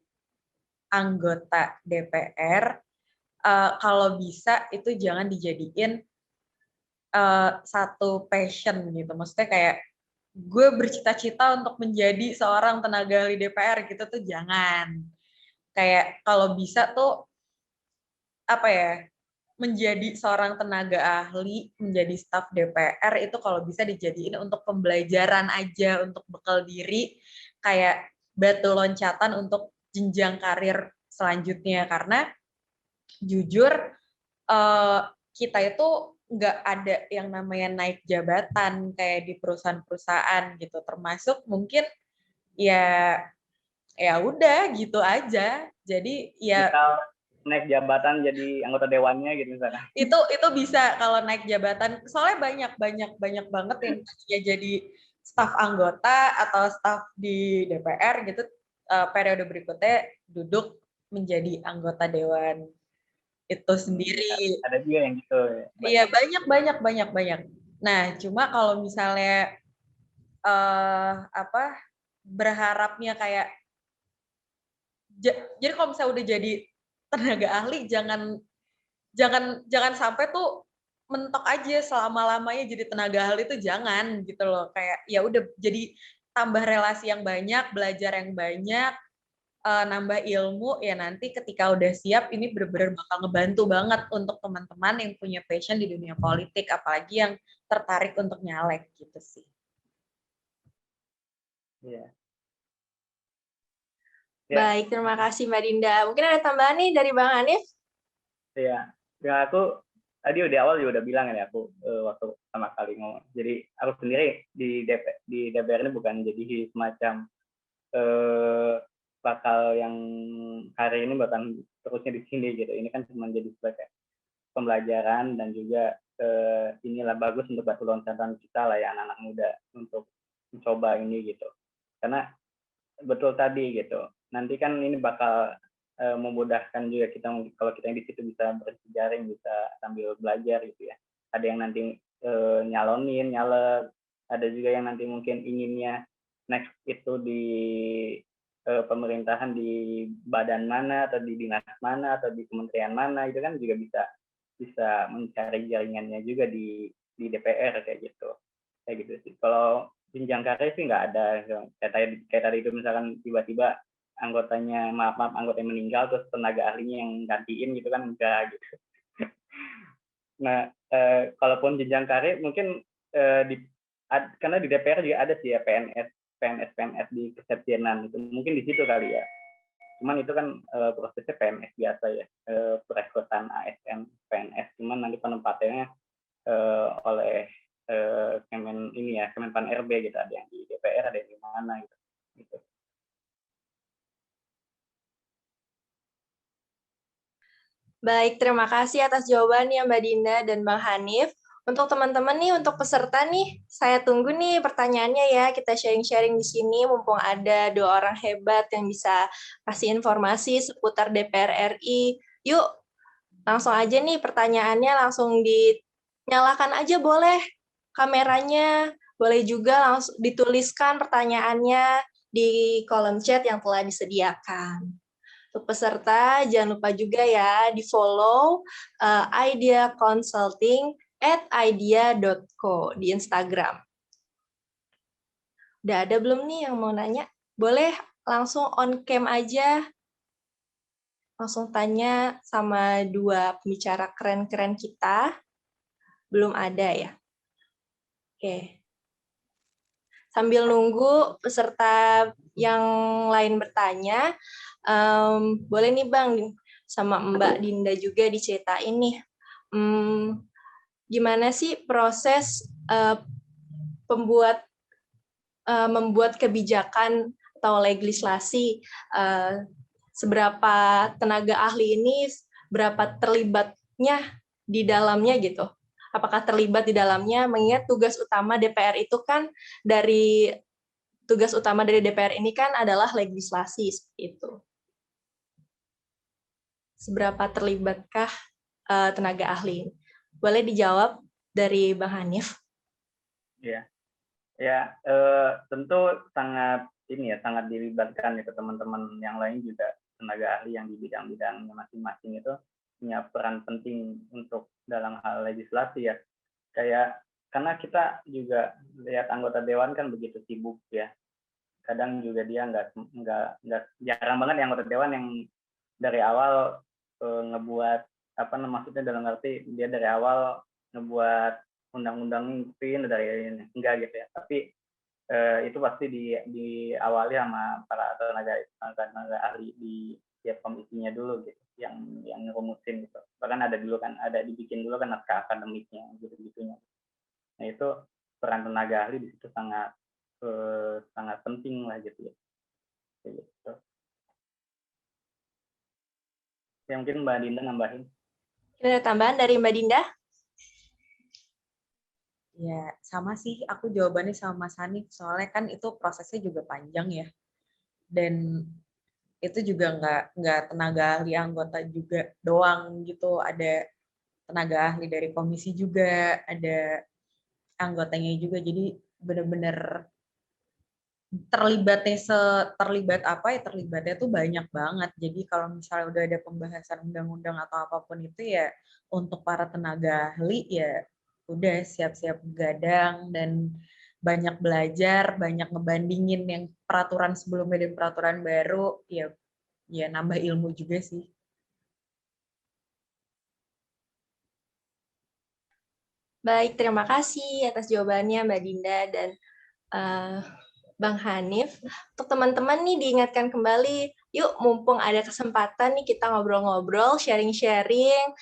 anggota DPR, kalau bisa itu jangan dijadiin satu passion gitu. Maksudnya kayak gue bercita-cita untuk menjadi seorang tenaga ahli DPR gitu tuh jangan. Kayak kalau bisa tuh apa ya, menjadi seorang tenaga ahli, menjadi staf DPR itu kalau bisa dijadiin untuk pembelajaran aja, untuk bekal diri, kayak batu loncatan untuk jenjang karir selanjutnya. Karena jujur kita itu nggak ada yang namanya naik jabatan kayak di perusahaan-perusahaan gitu, termasuk mungkin ya udah gitu aja. Jadi ya Misal naik jabatan jadi anggota dewannya gitu misalkan. itu bisa kalau naik jabatan, soalnya banyak banget yang tadinya jadi staf anggota atau staf di DPR gitu, periode berikutnya duduk menjadi anggota dewan itu sendiri. Ada juga yang gitu ya. Iya, banyak. Nah, cuma kalau misalnya berharapnya kayak jadi kalau misalnya udah jadi tenaga ahli jangan sampai tuh mentok aja selama-lamanya jadi tenaga ahli, itu jangan gitu loh. Kayak ya udah, jadi tambah relasi yang banyak, belajar yang banyak, nambah ilmu, ya nanti ketika udah siap ini benar-benar bakal ngebantu banget untuk teman-teman yang punya passion di dunia politik, apalagi yang tertarik untuk nyalek gitu sih. Iya. Baik, terima kasih Mbak Dinda. Mungkin ada tambahan nih dari Bang Hanif? Iya, ya aku tadi di awal juga udah bilang ya aku waktu pertama kali ngomong. Jadi aku sendiri di DPR ini bukan jadi semacam bakal yang hari ini bahkan terusnya di sini gitu. Ini kan cuma jadi sebagai pembelajaran dan juga inilah bagus untuk batu loncatan kita lah ya anak-anak muda untuk mencoba ini gitu. Karena betul tadi gitu. Nanti kan ini bakal memudahkan juga kita kalau kita yang di situ bisa berjejaring, bisa sambil belajar gitu ya. Ada yang nanti nyalonin, nyalek, ada juga yang nanti mungkin inginnya next itu di pemerintahan di badan mana atau di dinas mana atau di kementerian mana, itu kan juga bisa mencari jaringannya juga di DPR kayak gitu sih. Kalau jenjang karir sih nggak ada kayak tadi itu misalkan tiba-tiba anggotanya anggota yang meninggal terus tenaga ahlinya yang gantiin gitu kan enggak gitu. Nah kalaupun jenjang karir mungkin karena di DPR juga ada sih ya PNS di kesekjenan itu mungkin di situ kali ya. Cuman itu kan prosesnya PNS biasa ya, perekrutan ASN PNS, cuman nanti penempatannya oleh Kemenpan RB gitu, ada yang di DPR, ada yang di mana gitu. Baik, terima kasih atas jawabannya Mbak Dinda dan Bang Hanif. Untuk teman-teman nih, untuk peserta nih, saya tunggu nih pertanyaannya ya. Kita sharing-sharing di sini, mumpung ada 2 orang hebat yang bisa kasih informasi seputar DPR RI. Yuk, langsung aja nih pertanyaannya, langsung dinyalakan aja boleh kameranya. Boleh juga langsung dituliskan pertanyaannya di kolom chat yang telah disediakan. Untuk peserta, jangan lupa juga ya di-follow Idea Consulting @idea.co di Instagram. Udah ada belum nih yang mau nanya? Boleh langsung on cam aja. Langsung tanya sama 2 pembicara keren-keren kita. Belum ada ya? Oke. Sambil nunggu peserta yang lain bertanya, boleh nih Bang, sama Mbak Dinda juga diceritain nih. Gimana sih proses membuat kebijakan atau legislasi, seberapa tenaga ahli ini, berapa terlibatnya di dalamnya gitu. Apakah terlibat di dalamnya, mengingat tugas utama DPR itu kan tugas utama dari DPR ini kan adalah legislasi, seperti itu. Seberapa terlibatkah tenaga ahli? Boleh dijawab dari Bang Hanif? Ya, tentu sangat dilibatkan itu teman-teman yang lain juga tenaga ahli yang di bidang-bidangnya masing-masing itu punya peran penting untuk dalam hal legislasi ya. Karena kita juga lihat anggota dewan kan begitu sibuk ya. Kadang juga dia nggak jarang banget yang anggota dewan yang dari awal ngebuat maksudnya dalam arti dia dari awal ngebuat undang-undang dari enggak gitu ya. Tapi itu pasti diawali sama para tenaga ahli di tiap komisinya dulu gitu yang ngerumusin gitu. Bahkan ada dibikin dulu kan naskah akademiknya gitu-gitunya. Nah itu peran tenaga ahli di situ sangat penting lah gitu ya. Gitu. Yang mungkin Mbak Dinda nambahin. Ada tambahan dari Mbak Dinda? Ya, sama sih. Aku jawabannya sama Mas Hanif. Soalnya kan itu prosesnya juga panjang ya. Dan itu juga nggak tenaga ahli anggota juga doang gitu. Ada tenaga ahli dari komisi juga, ada anggotanya juga. Jadi benar-benar terlibatnya tuh banyak banget. Jadi kalau misalnya udah ada pembahasan undang-undang atau apapun itu ya untuk para tenaga ahli ya udah siap-siap begadang dan banyak belajar, banyak ngebandingin yang peraturan sebelumnya dan peraturan baru, ya ya nambah ilmu juga sih. Baik, terima kasih atas jawabannya Mbak Dinda dan Bang Hanif. Untuk teman-teman nih diingatkan kembali, yuk mumpung ada kesempatan nih kita ngobrol-ngobrol, sharing-sharing,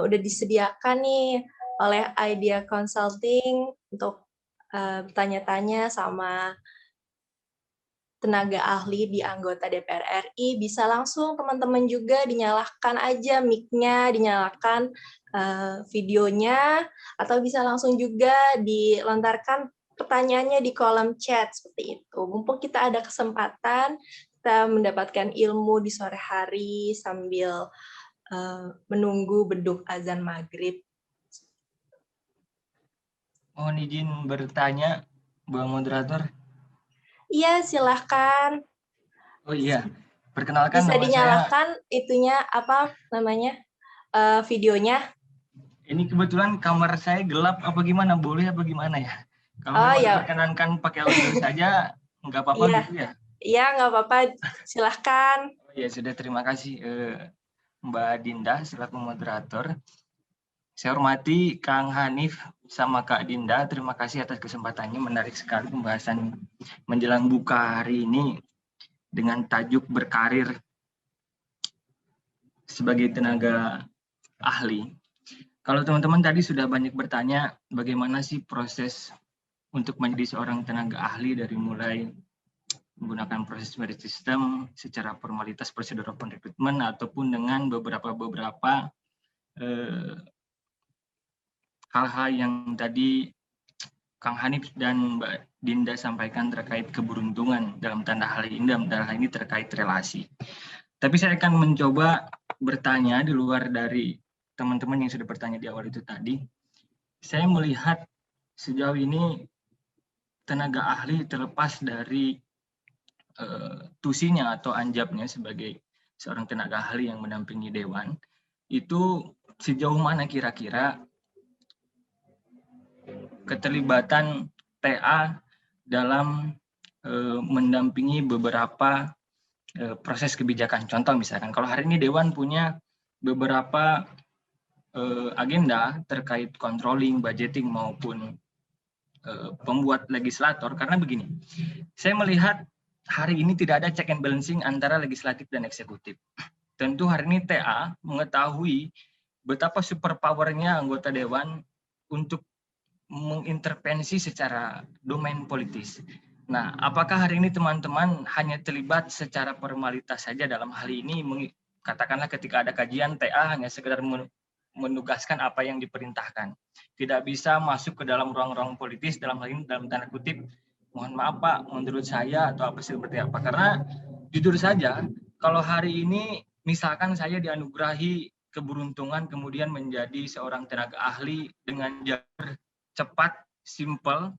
udah disediakan nih oleh Idea Consulting untuk bertanya-tanya sama tenaga ahli di anggota DPR RI, bisa langsung teman-teman juga dinyalakan aja mic-nya, dinyalakan videonya, atau bisa langsung juga dilontarkan pertanyaannya di kolom chat seperti itu. Mumpung kita ada kesempatan, kita mendapatkan ilmu di sore hari sambil menunggu beduk azan maghrib. Mohon izin bertanya, Bang Moderator. Iya, silahkan. Oh iya, perkenalkan Bisa nama dinyalakan itunya apa namanya videonya. Ini kebetulan kamar saya gelap apa gimana? Boleh apa gimana ya? Kalau Oh memang ya, diperkenankan pakai audio saja, nggak apa-apa iya, gitu ya? iya nggak apa-apa, silahkan. Oh ya sudah, terima kasih Mbak Dinda selaku moderator. Saya hormati Kang Hanif sama Kak Dinda. Terima kasih atas kesempatannya. Menarik sekali pembahasan menjelang buka hari ini dengan tajuk berkarir sebagai tenaga ahli. Kalau teman-teman tadi sudah banyak bertanya bagaimana sih proses untuk menjadi seorang tenaga ahli dari mulai menggunakan proses merit system secara formalitas prosedur open recruitment ataupun dengan beberapa hal-hal yang tadi Kang Hanif dan Mbak Dinda sampaikan terkait keberuntungan dalam tanda hal ini terkait relasi. Tapi saya akan mencoba bertanya di luar dari teman-teman yang sudah bertanya di awal itu tadi. Saya melihat sejauh ini tenaga ahli terlepas dari tusinya atau anjabnya sebagai seorang tenaga ahli yang mendampingi dewan, itu sejauh mana kira-kira keterlibatan TA dalam mendampingi beberapa proses kebijakan. Contoh misalkan, kalau hari ini Dewan punya beberapa agenda terkait controlling, budgeting, maupun pembuat legislator. Karena begini, saya melihat hari ini tidak ada check and balancing antara legislatif dan eksekutif. Tentu hari ini TA mengetahui betapa superpowernya anggota Dewan untuk mengintervensi secara domain politis. Nah, apakah hari ini teman-teman hanya terlibat secara formalitas saja dalam hal ini? Katakanlah ketika ada kajian, TA hanya sekedar menugaskan apa yang diperintahkan. Tidak bisa masuk ke dalam ruang-ruang politis, dalam hal ini dalam tanda kutip, mohon maaf Pak, menurut saya atau apa seperti apa. Karena jujur saja, kalau hari ini misalkan saya dianugerahi keberuntungan kemudian menjadi seorang tenaga ahli dengan jalur cepat, simple,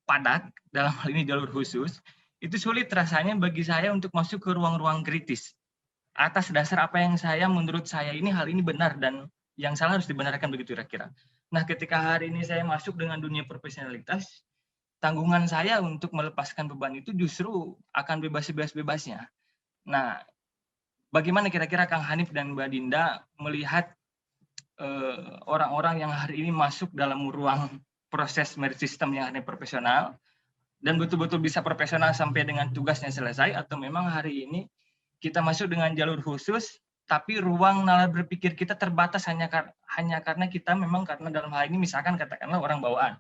padat, dalam hal ini jalur khusus, itu sulit rasanya bagi saya untuk masuk ke ruang-ruang kritis. Atas dasar apa yang menurut saya ini hal ini benar dan yang salah harus dibenarkan, begitu kira-kira. Nah, ketika hari ini saya masuk dengan dunia profesionalitas, tanggungan saya untuk melepaskan beban itu justru akan bebas-bebasnya. Nah, bagaimana kira-kira Kang Hanif dan Mbak Dinda melihat orang-orang yang hari ini masuk dalam ruang proses merit system yang hanya profesional dan betul-betul bisa profesional sampai dengan tugasnya selesai, atau memang hari ini kita masuk dengan jalur khusus tapi ruang nalar berpikir kita terbatas hanya karena kita memang karena dalam hal ini misalkan katakanlah orang bawaan.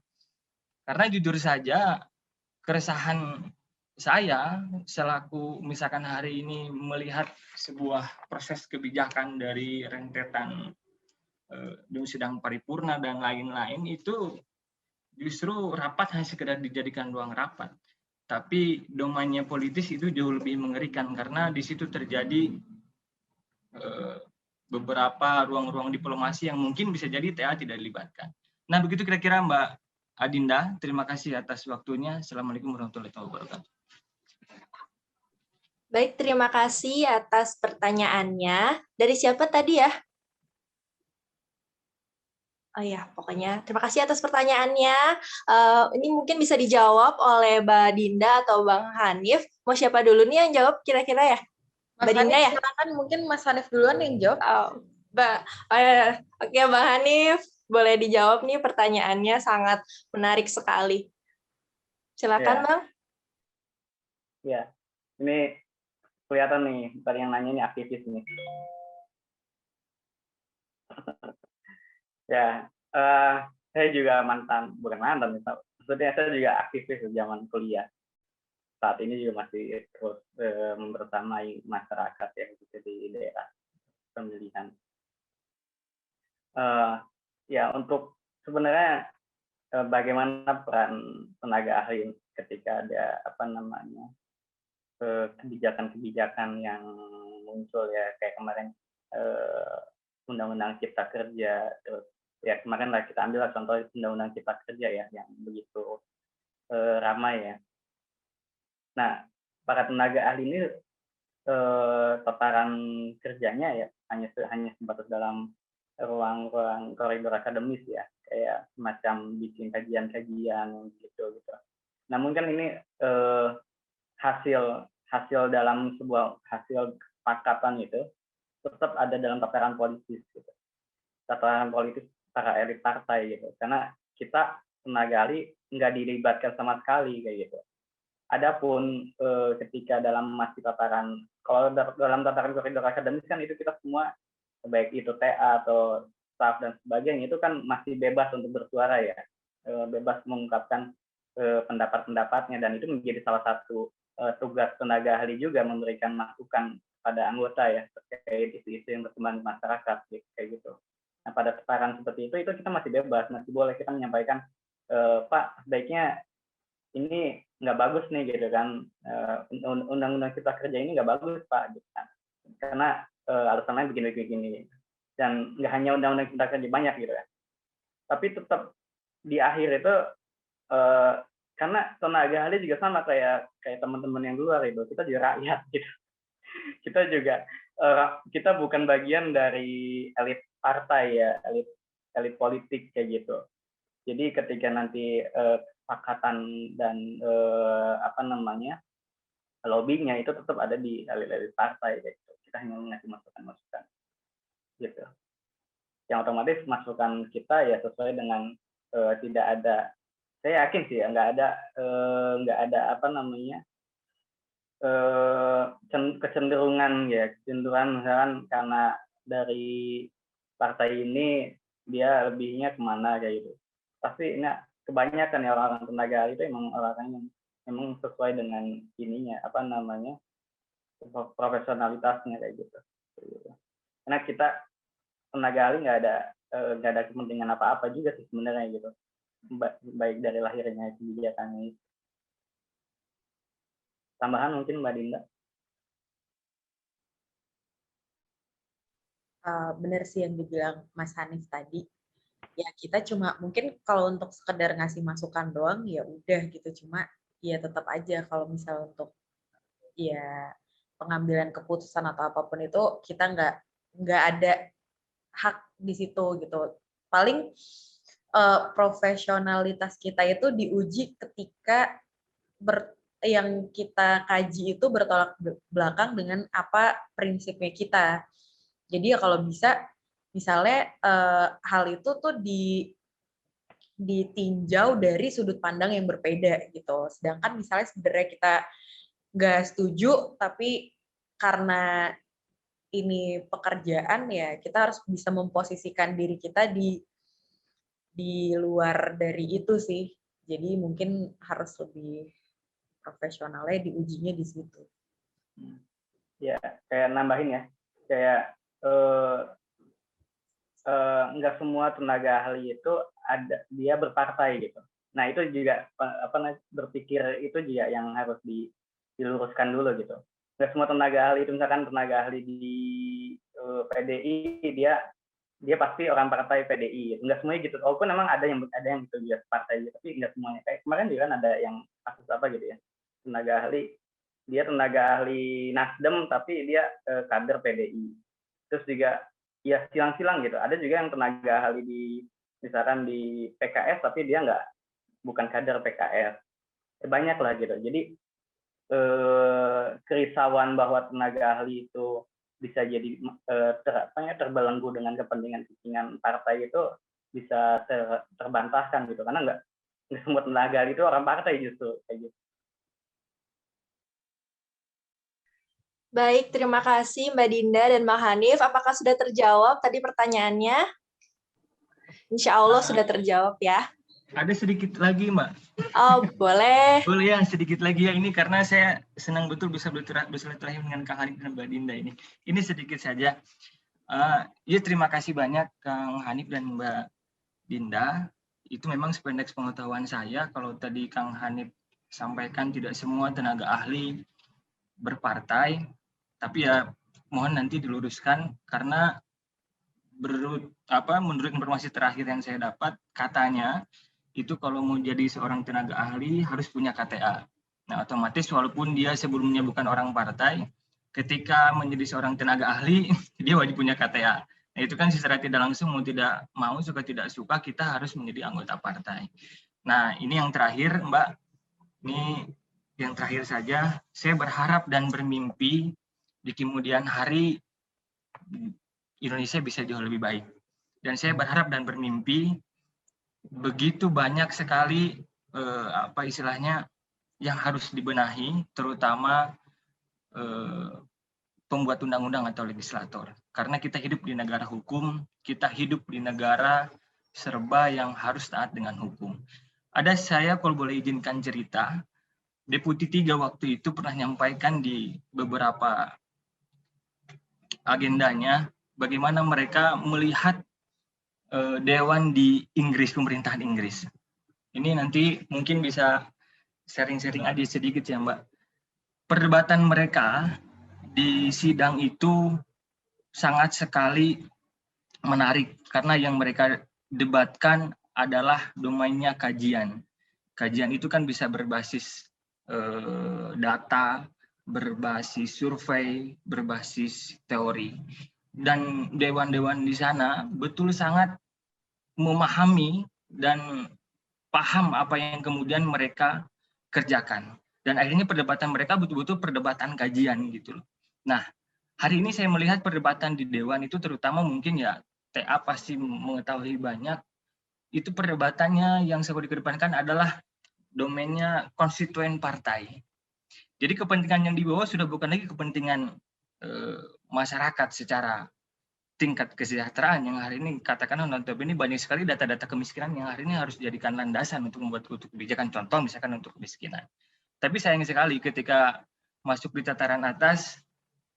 Karena jujur saja keresahan saya selaku misalkan hari ini melihat sebuah proses kebijakan dari rentetan sidang paripurna dan lain-lain itu justru rapat hanya sekedar dijadikan ruang rapat. Tapi domainnya politis itu jauh lebih mengerikan karena di situ terjadi beberapa ruang-ruang diplomasi yang mungkin bisa jadi TA tidak dilibatkan. Nah, begitu kira-kira Mbak Adinda. Terima kasih atas waktunya. Assalamualaikum warahmatullahi wabarakatuh. Baik, terima kasih atas pertanyaannya. Dari siapa tadi ya? Oh ya, pokoknya terima kasih atas pertanyaannya. Ini mungkin bisa dijawab oleh Mbak Dinda atau Bang Hanif. Mau siapa dulu nih yang jawab kira-kira ya? Mas Mbak Dinda Hanif, ya? silakan, mungkin Mas Hanif duluan yang jawab. Oke, Bang Hanif, boleh dijawab nih, pertanyaannya sangat menarik sekali. Silakan, Ya. Bang. Ya, ini kelihatan nih, tadi yang nanya ini aktivis nih. Ya, saya juga bukan mantan, maksudnya saya juga aktivis zaman kuliah. Saat ini juga masih terus membersamai masyarakat yang ada di daerah pemilihan. Ya, untuk sebenarnya bagaimana peran tenaga ahli ketika ada kebijakan-kebijakan yang muncul ya, kayak kemarin Undang-Undang Cipta Kerja, terus ya kemarin lah kita ambil contoh Undang-Undang Cipta Kerja ya yang begitu ramai ya. Nah, para tenaga ahli ini tataran kerjanya ya hanya sebatas dalam ruang-ruang koridor akademis ya, kayak semacam bikin kajian-kajian gitu. Namun kan ini hasil dalam sebuah hasil kesepakatan itu tetap ada dalam tataran politis gitu. Tataran politis para elit partai gitu. Karena kita tenaga ahli nggak dilibatkan sama sekali kayak gitu. Adapun ketika dalam masih tataran, kalau dalam tataran koridor akademis kan itu kita semua, baik itu TA atau staff dan sebagainya, itu kan masih bebas untuk bersuara ya, bebas mengungkapkan pendapat-pendapatnya, dan itu menjadi salah satu tugas tenaga ahli juga, memberikan masukan pada anggota ya terkait isu-isu yang berkembang di masyarakat kayak gitu. Nah, pada tataran seperti itu kita masih bebas, masih boleh kita menyampaikan, Pak, sebaiknya ini nggak bagus nih gitu kan, undang-undang Cipta Kerja ini nggak bagus Pak gitu kan, karena alasannya begini, dan nggak hanya undang-undang Cipta Kerja, banyak gitu ya. Tapi tetap di akhir itu karena tenaga ahli juga sama kayak teman-teman yang luar itu, kita juga rakyat gitu. Kita juga kita bukan bagian dari elit partai ya, elit politik kayak gitu. Jadi ketika nanti kesepakatan dan lobbynya itu tetap ada di elit partai gitu. Kita hanya mengasih masukan gitu. Yang otomatis masukan kita ya sesuai dengan tidak ada, saya yakin sih ya, nggak ada kecenderungan misalkan karena dari partai ini dia lebihnya kemana kayak gitu. Pasti ini kebanyakan ya orang-orang tenaga ahli itu emang orang yang memang sesuai dengan ininya profesionalitasnya kayak gitu. Karena kita tenaga ahli nggak ada kepentingan apa-apa juga sih sebenarnya gitu, baik dari lahirnya kebijakannya. Tambahan mungkin Mbak Dinda. Benar sih yang dibilang Mas Hanif tadi. Ya kita cuma mungkin kalau untuk sekedar ngasih masukan doang ya udah gitu, cuma ya tetap aja kalau misal untuk ya pengambilan keputusan atau apapun itu kita nggak ada hak di situ gitu. Paling profesionalitas kita itu diuji ketika yang kita kaji itu bertolak belakang dengan apa prinsipnya kita. Jadi ya kalau bisa, misalnya hal itu tuh ditinjau dari sudut pandang yang berbeda gitu. Sedangkan misalnya sebenarnya kita nggak setuju, tapi karena ini pekerjaan ya kita harus bisa memposisikan diri kita di luar dari itu sih. Jadi mungkin harus lebih profesionalnya diujinya di situ. Ya, kayak nambahin ya, kayak nggak semua tenaga ahli itu dia berpartai gitu. Nah itu juga berpikir itu juga yang harus diluruskan dulu gitu. Nggak semua tenaga ahli itu, misalkan tenaga ahli di PDI dia pasti orang partai PDI. Nggak semuanya gitu. Walaupun memang ada yang gitu dia partai gitu, tapi nggak semuanya. Kayak kemarin juga kan ada yang kasus apa gitu ya, tenaga ahli Nasdem tapi dia kader PDI. Terus juga ya silang-silang gitu. Ada juga yang tenaga ahli misalkan di PKS tapi dia bukan kader PKS. Banyak lah gitu. Jadi kerisauan bahwa tenaga ahli itu bisa jadi terbelenggu dengan kepentingan partai itu bisa terbantahkan gitu, karena nggak semua tenaga ahli itu orang partai justru kayak gitu. Baik, terima kasih Mbak Dinda dan Mbak Hanif. Apakah sudah terjawab tadi pertanyaannya? Insya Allah sudah terjawab ya. Ada sedikit lagi, Mbak. Oh, boleh. Boleh ya, sedikit lagi ya. Ini karena saya senang betul bisa bersilaturahim dengan Kang Hanif dan Mbak Dinda ini. Ini sedikit saja. Ya, terima kasih banyak Kang Hanif dan Mbak Dinda. Itu memang sependek pengetahuan saya. Kalau tadi Kang Hanif sampaikan tidak semua tenaga ahli berpartai, tapi ya mohon nanti diluruskan karena menurut informasi terakhir yang saya dapat, katanya itu kalau mau jadi seorang tenaga ahli harus punya KTA. Nah, otomatis walaupun dia sebelumnya bukan orang partai, ketika menjadi seorang tenaga ahli, dia wajib punya KTA. Nah, itu kan secara tidak langsung, mau tidak mau, suka tidak suka, kita harus menjadi anggota partai. Nah, ini yang terakhir, Mbak. Ini yang terakhir saja. Saya berharap dan bermimpi di kemudian hari Indonesia bisa jauh lebih baik. Dan saya berharap dan bermimpi begitu banyak sekali yang harus dibenahi, terutama pembuat undang-undang atau legislator. Karena kita hidup di negara hukum, kita hidup di negara serba yang harus taat dengan hukum. Ada saya kalau boleh izinkan cerita, Deputi 3 waktu itu pernah menyampaikan di beberapa agendanya bagaimana mereka melihat dewan di Inggris, pemerintahan Inggris. Ini nanti mungkin bisa sharing-sharing aja sedikit ya Mbak. Perdebatan mereka di sidang itu sangat sekali menarik karena yang mereka debatkan adalah domainnya kajian. Kajian itu kan bisa berbasis data, berbasis survei, berbasis teori. Dan dewan-dewan di sana betul sangat memahami dan paham apa yang kemudian mereka kerjakan. Dan akhirnya perdebatan mereka betul-betul perdebatan kajian gitu loh. Nah, hari ini saya melihat perdebatan di Dewan itu terutama mungkin ya TA pasti mengetahui banyak, itu perdebatannya yang saya dikedepankan adalah domainnya konstituen partai. Jadi kepentingan yang dibawa sudah bukan lagi kepentingan masyarakat secara tingkat kesejahteraan yang hari ini katakanlah notabene banyak sekali data-data kemiskinan yang hari ini harus dijadikan landasan untuk membuat kebijakan, contoh misalkan untuk kemiskinan. Tapi sayang sekali ketika masuk di tataran atas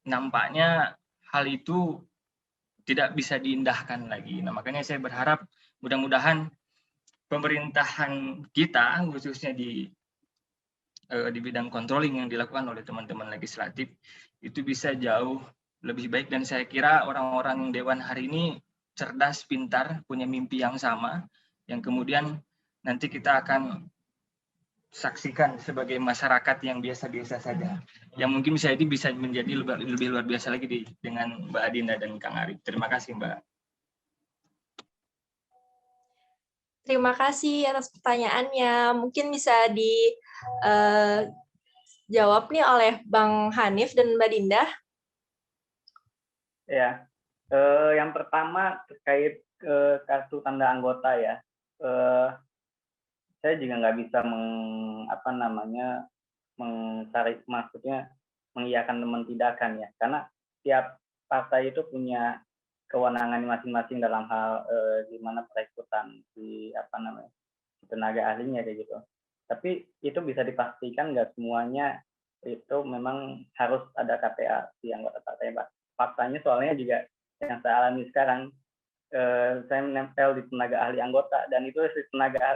nampaknya hal itu tidak bisa diindahkan lagi. Nah, makanya saya berharap mudah-mudahan pemerintahan kita khususnya di bidang controlling yang dilakukan oleh teman-teman legislatif itu bisa jauh lebih baik, dan saya kira orang-orang Dewan hari ini cerdas, pintar, punya mimpi yang sama, yang kemudian nanti kita akan saksikan sebagai masyarakat yang biasa-biasa saja, yang mungkin bisa menjadi lebih luar biasa lagi dengan Mbak Adinda dan Kang Arif. Terima kasih Mbak. Terima kasih atas pertanyaannya. Mungkin bisa dijawab nih oleh Bang Hanif dan Mbak Dinda. Ya, yang pertama terkait kartu tanda anggota ya. Saya juga nggak bisa mengiyakan dan mentidakan ya, karena tiap partai itu punya kewenangan masing-masing dalam hal gimana perekrutan di tenaga ahlinya kayak gitu. Tapi itu bisa dipastikan nggak semuanya itu memang harus ada KTA di anggota partai. Faktanya soalnya juga yang saya alami sekarang, saya menempel di tenaga ahli anggota, dan itu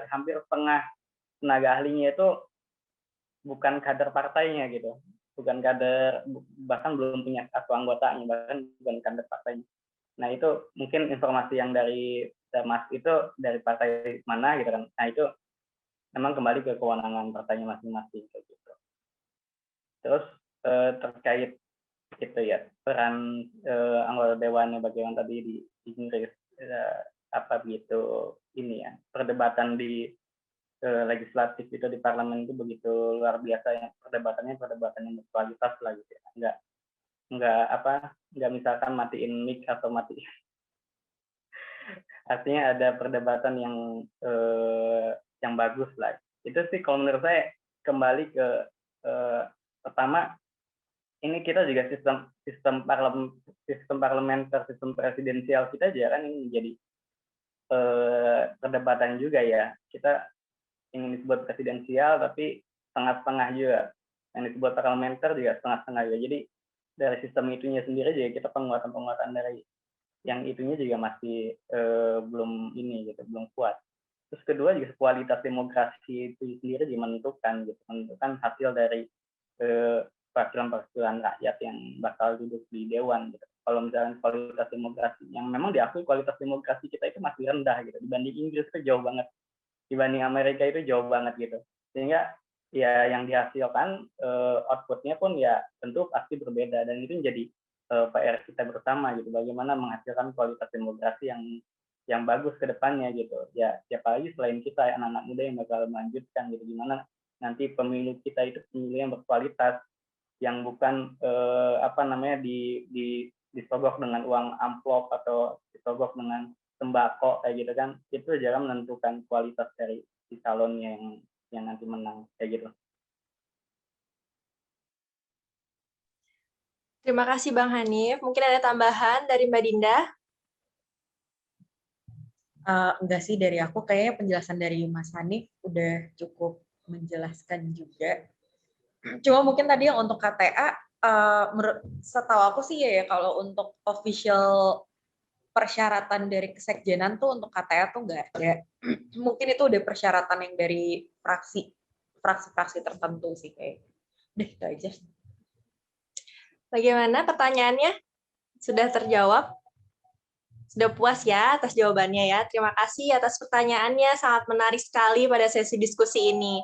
hampir setengah tenaga ahlinya itu bukan kader partainya gitu, bukan kader, bahkan belum punya kartu anggotanya, bahkan bukan kader partainya. Nah itu mungkin informasi yang dari Mas itu dari partai mana gitu kan. Nah itu memang kembali ke kewenangan partainya masing-masing kayak gitu. Terus terkait itu ya peran anggota dewannya bagaimana tadi di Inggris, ini ya perdebatan di legislatif itu di parlemen itu begitu luar biasa ya, perdebatan yang berkualitas lah gitu ya. Nggak misalkan matiin mic atau mati. Artinya ada perdebatan yang bagus lah. Itu sih kalau menurut saya kembali ke pertama, ini kita juga sistem parlementer, sistem presidensial kita juga kan ini menjadi perdebatan juga ya. Kita ingin disebut presidensial tapi setengah-setengah juga. Yang disebut parlementer juga setengah-setengah juga. Jadi dari sistem itunya sendiri juga kita penguatan dari yang itunya juga masih belum ini gitu, belum kuat. Terus kedua juga kualitas demokrasi itu sendiri menentukan hasil dari perwakilan rakyat yang bakal duduk di dewan gitu. Kalau misalnya kualitas demokrasi yang memang diakui kualitas demokrasi kita itu masih rendah gitu, dibanding Inggris itu jauh banget, dibanding Amerika itu jauh banget gitu, sehingga ya yang dihasilkan outputnya pun ya tentu pasti berbeda, dan itu menjadi PR kita bersama gitu, bagaimana menghasilkan kualitas demokrasi yang bagus ke depannya gitu ya, siapa lagi selain kita anak-anak muda yang bakal melanjutkan gitu, gimana nanti pemilu kita itu pemilu yang berkualitas, yang bukan disogok dengan uang amplop atau disogok dengan sembako kayak gitu kan, itu jarang menentukan kualitas dari si calonnya yang nanti menang kayak gitu. Terima kasih Bang Hanif. Mungkin ada tambahan dari Mbak Dinda? Enggak sih, dari aku kayaknya penjelasan dari Mas Hanif udah cukup menjelaskan juga. Cuma mungkin tadi yang untuk KTA, setahu aku sih ya kalau untuk official persyaratan dari kesekjenan tuh untuk KTA tuh nggak ada. Mungkin itu udah persyaratan yang dari fraksi tertentu sih kayak. Udah itu aja. Bagaimana pertanyaannya? Sudah terjawab? Sudah puas ya atas jawabannya ya. Terima kasih atas pertanyaannya, sangat menarik sekali pada sesi diskusi ini.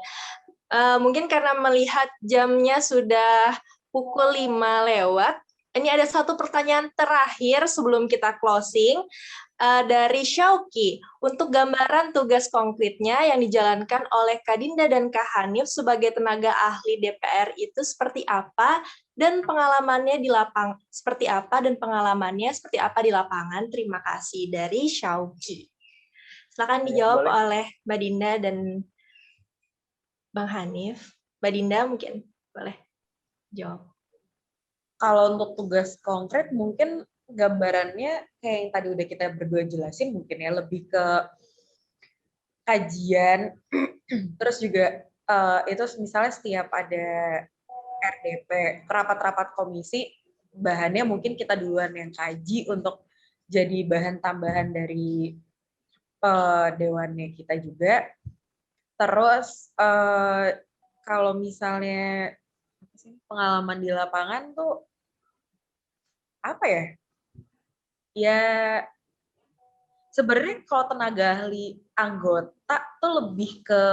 Mungkin karena melihat jamnya sudah pukul 5 lewat, ini ada satu pertanyaan terakhir sebelum kita closing dari Syauki. Untuk gambaran tugas konkretnya yang dijalankan oleh Kak Dinda dan Kak Hanif sebagai tenaga ahli DPR itu seperti apa, dan pengalamannya di lapangan seperti apa, di lapangan. Terima kasih dari Syauki. Silakan dijawab oleh Mbak Dinda dan Bang Hanif. Mbak Dinda mungkin boleh jawab. Kalau untuk tugas konkret mungkin gambarannya kayak yang tadi udah kita berdua jelasin, mungkin ya lebih ke kajian, terus juga itu misalnya setiap ada RDP, rapat-rapat komisi, bahannya mungkin kita duluan yang kaji untuk jadi bahan tambahan dari dewannya kita juga. Terus kalau misalnya pengalaman di lapangan tuh apa ya? Ya sebenarnya kalau tenaga ahli anggota tuh lebih ke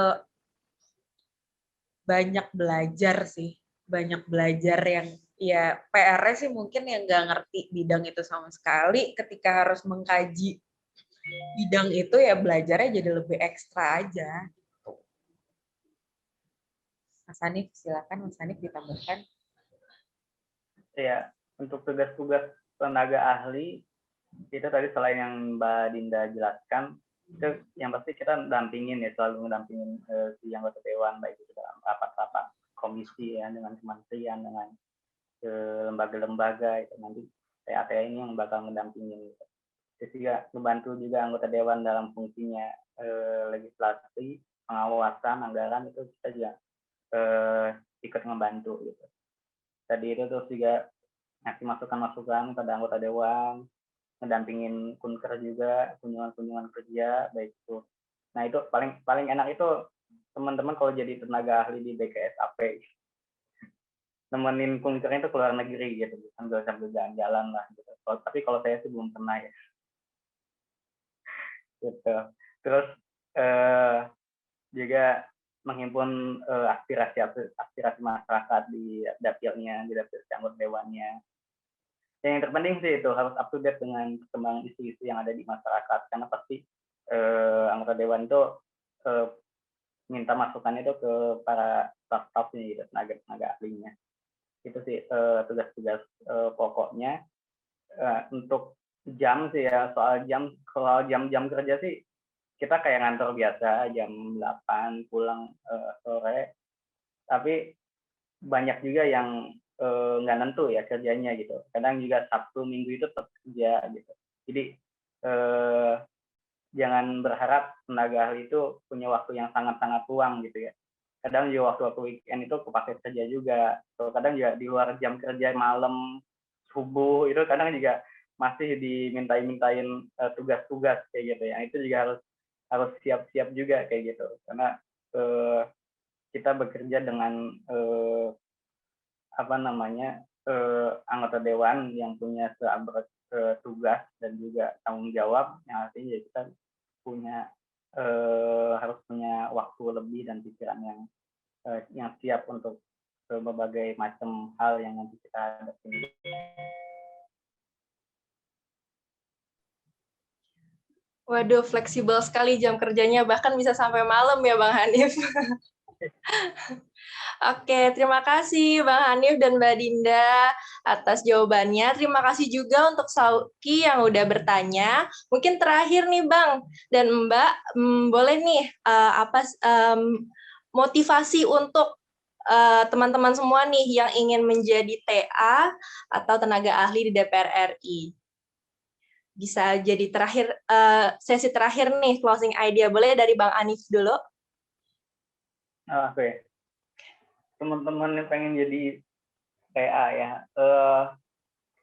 banyak belajar sih, banyak belajar yang ya PR-nya sih mungkin yang nggak ngerti bidang itu sama sekali, ketika harus mengkaji bidang itu ya belajarnya jadi lebih ekstra aja. Mas Hanif, silakan Mas Hanif ditambahkan. Ya, untuk tugas-tugas tenaga ahli itu tadi selain yang Mbak Dinda jelaskan, itu yang pasti kita dampingin ya, selalu mendampingin si anggota dewan, baik itu dalam rapat-rapat komisi ya, dengan kementerian, dengan lembaga-lembaga itu, nanti TATA ini yang bakal mendampingin gitu. Terus juga membantu juga anggota dewan dalam fungsinya legislasi, pengawasan, anggaran, itu kita juga ikut membantu gitu. Tadi itu terus juga ngasih masukan-masukan pada anggota dewan, mendampingin kunker juga, kunjungan-kunjungan kerja, baik itu. Nah itu paling enak itu teman-teman kalau jadi tenaga ahli di BKSAP, nemenin kunkernya itu keluar negeri gitu, sambil jalan-jalan lah gitu. Tapi kalau saya sih belum pernah ya. Gitu. Terus juga menghimpun aspirasi masyarakat di dapilnya, di dapil anggota dewannya. Yang terpenting sih itu harus up to date dengan perkembangan isu-isu yang ada di masyarakat, karena pasti anggota dewan itu minta masukan itu ke para staff-staffnya gitu, tenaga ahlinya. Itu sih tugas-tugas pokoknya. Untuk jam sih ya, soal jam kerja sih kita kayak ngantor biasa, jam 8 pulang sore, tapi banyak juga yang nggak nentu ya kerjanya gitu. Kadang juga Sabtu Minggu itu tetap kerja gitu. Jadi jangan berharap tenaga ahli itu punya waktu yang sangat-sangat luang gitu ya. Kadang juga waktu-waktu weekend itu kepake kerja juga. Kadang juga di luar jam kerja malam, subuh itu kadang juga masih dimintain tugas-tugas kayak gitu ya. Itu juga harus siap-siap juga kayak gitu. Karena kita bekerja dengan anggota dewan yang punya tugas dan juga tanggung jawab, yang artinya kita harus punya waktu lebih dan pikiran yang siap untuk berbagai macam hal yang nanti kita hadapi. Waduh, fleksibel sekali jam kerjanya, bahkan bisa sampai malam ya Bang Hanif. Oke, terima kasih Bang Hanif dan Mbak Dinda atas jawabannya. Terima kasih juga untuk Sauki yang udah bertanya. Mungkin terakhir nih Bang dan Mbak, boleh nih motivasi untuk teman-teman semua nih yang ingin menjadi TA atau tenaga ahli di DPR RI. Bisa jadi terakhir sesi terakhir nih, closing idea. Boleh dari Bang Hanif dulu? Oke. Teman-teman yang pengen jadi TA ya,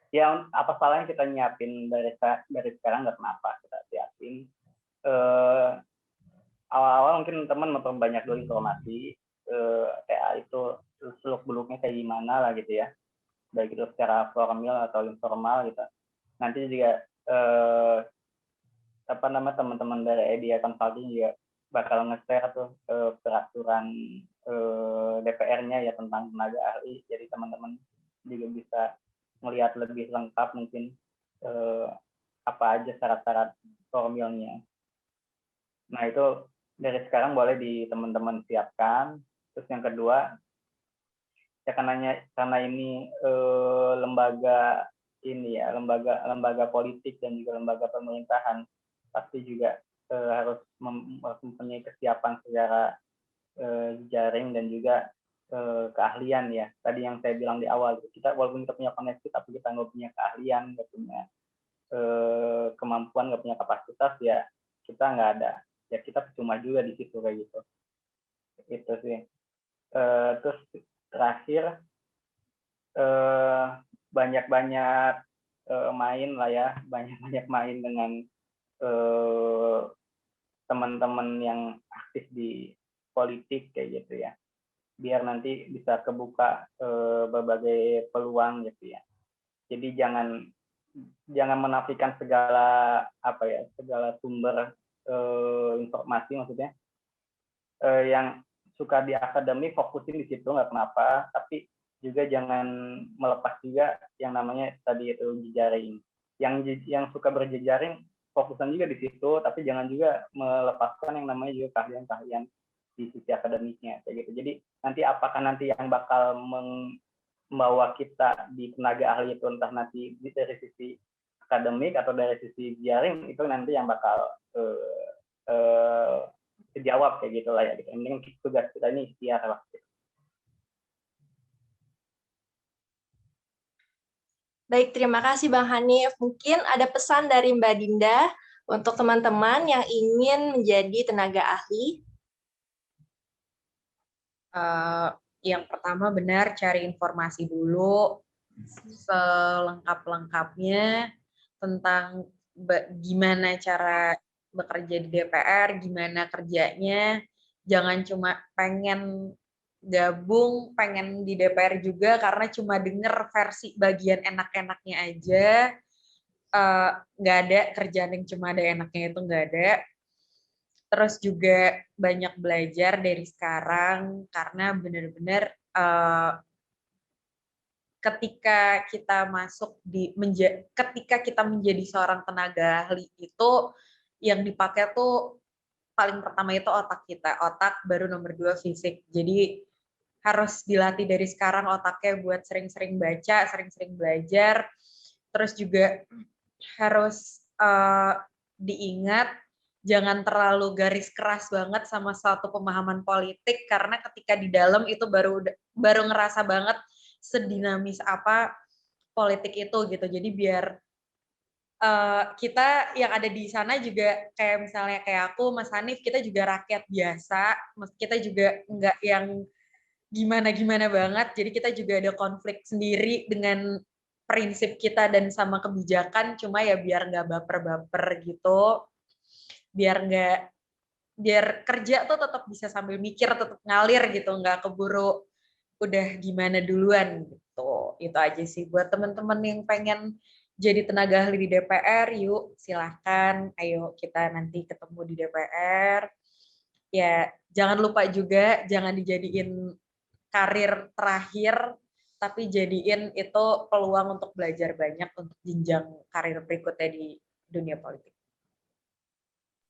ya apa salahnya kita nyiapin dari sekarang, nggak kenapa kita siapin. Awal-awal mungkin teman memperbanyak dulu informasi TA itu seluk-beluknya kayak gimana lah gitu ya, baik itu secara formal atau informal gitu. Nanti juga teman-teman dari Idea Consulting juga bakal nge-share tuh peraturan DPR-nya ya tentang tenaga ahli, jadi teman-teman juga bisa melihat lebih lengkap mungkin apa aja syarat-syarat formilnya. Nah itu dari sekarang boleh di teman-teman siapkan. Terus yang kedua ya karena ini lembaga politik dan juga lembaga pemerintahan, pasti juga harus mempunyai kesiapan secara jaring dan juga keahlian ya. Tadi yang saya bilang di awal, kita walaupun kita punya koneksi tapi kita nggak punya keahlian, nggak punya kemampuan, nggak punya kapasitas, ya kita nggak ada, ya kita percuma juga di situ kayak gitu. Itu sih. Terus terakhir banyak-banyak main lah ya, banyak-banyak main dengan teman-teman yang aktif di politik kayak gitu ya, biar nanti bisa kebuka berbagai peluang gitu ya. Jadi jangan menafikan segala sumber informasi, maksudnya yang suka di akademik fokusin di situ nggak kenapa, tapi juga jangan melepas juga yang namanya tadi itu jejaring. Yang suka berjejaring fokusan juga di situ, tapi jangan juga melepaskan yang namanya juga keahlian-keahlian di sisi akademiknya kayak gitu. Jadi nanti apakah nanti yang bakal membawa kita di tenaga ahli itu entah nanti dari sisi akademik atau dari sisi jejaring, itu nanti yang bakal dijawab kayak gitu lah ya. Yang penting tugas kita ini ikhtiar lah. Baik, terima kasih Bang Hanif. Mungkin ada pesan dari Mbak Dinda untuk teman-teman yang ingin menjadi tenaga ahli. Yang pertama benar cari informasi dulu selengkap-lengkapnya tentang gimana cara bekerja di DPR, gimana kerjanya. Jangan cuma pengen gabung, pengen di DPR juga karena cuma denger versi bagian enak-enaknya aja. Nggak ada kerjaan yang cuma ada enaknya, itu nggak ada. Terus juga banyak belajar dari sekarang, karena benar-benar ketika kita ketika kita menjadi seorang tenaga ahli itu yang dipakai tuh paling pertama itu otak kita, otak baru nomor 2 fisik. Jadi harus dilatih dari sekarang otaknya buat sering-sering baca, sering-sering belajar. Terus juga harus diingat jangan terlalu garis keras banget sama suatu pemahaman politik, karena ketika di dalam itu baru ngerasa banget sedinamis apa politik itu gitu. Jadi biar kita yang ada di sana juga kayak misalnya kayak aku, Mas Hanif, kita juga rakyat biasa, kita juga nggak yang gimana-gimana banget, jadi kita juga ada konflik sendiri dengan prinsip kita dan sama kebijakan, cuma ya biar nggak baper-baper gitu, biar kerja tuh tetap bisa sambil mikir, tetap ngalir gitu, nggak keburu udah gimana duluan gitu. Itu aja sih buat teman-teman yang pengen jadi tenaga ahli di DPR, yuk silahkan, ayo kita nanti ketemu di DPR. Ya jangan lupa juga, jangan dijadiin karir terakhir, tapi jadiin itu peluang untuk belajar banyak untuk jenjang karir berikutnya di dunia politik.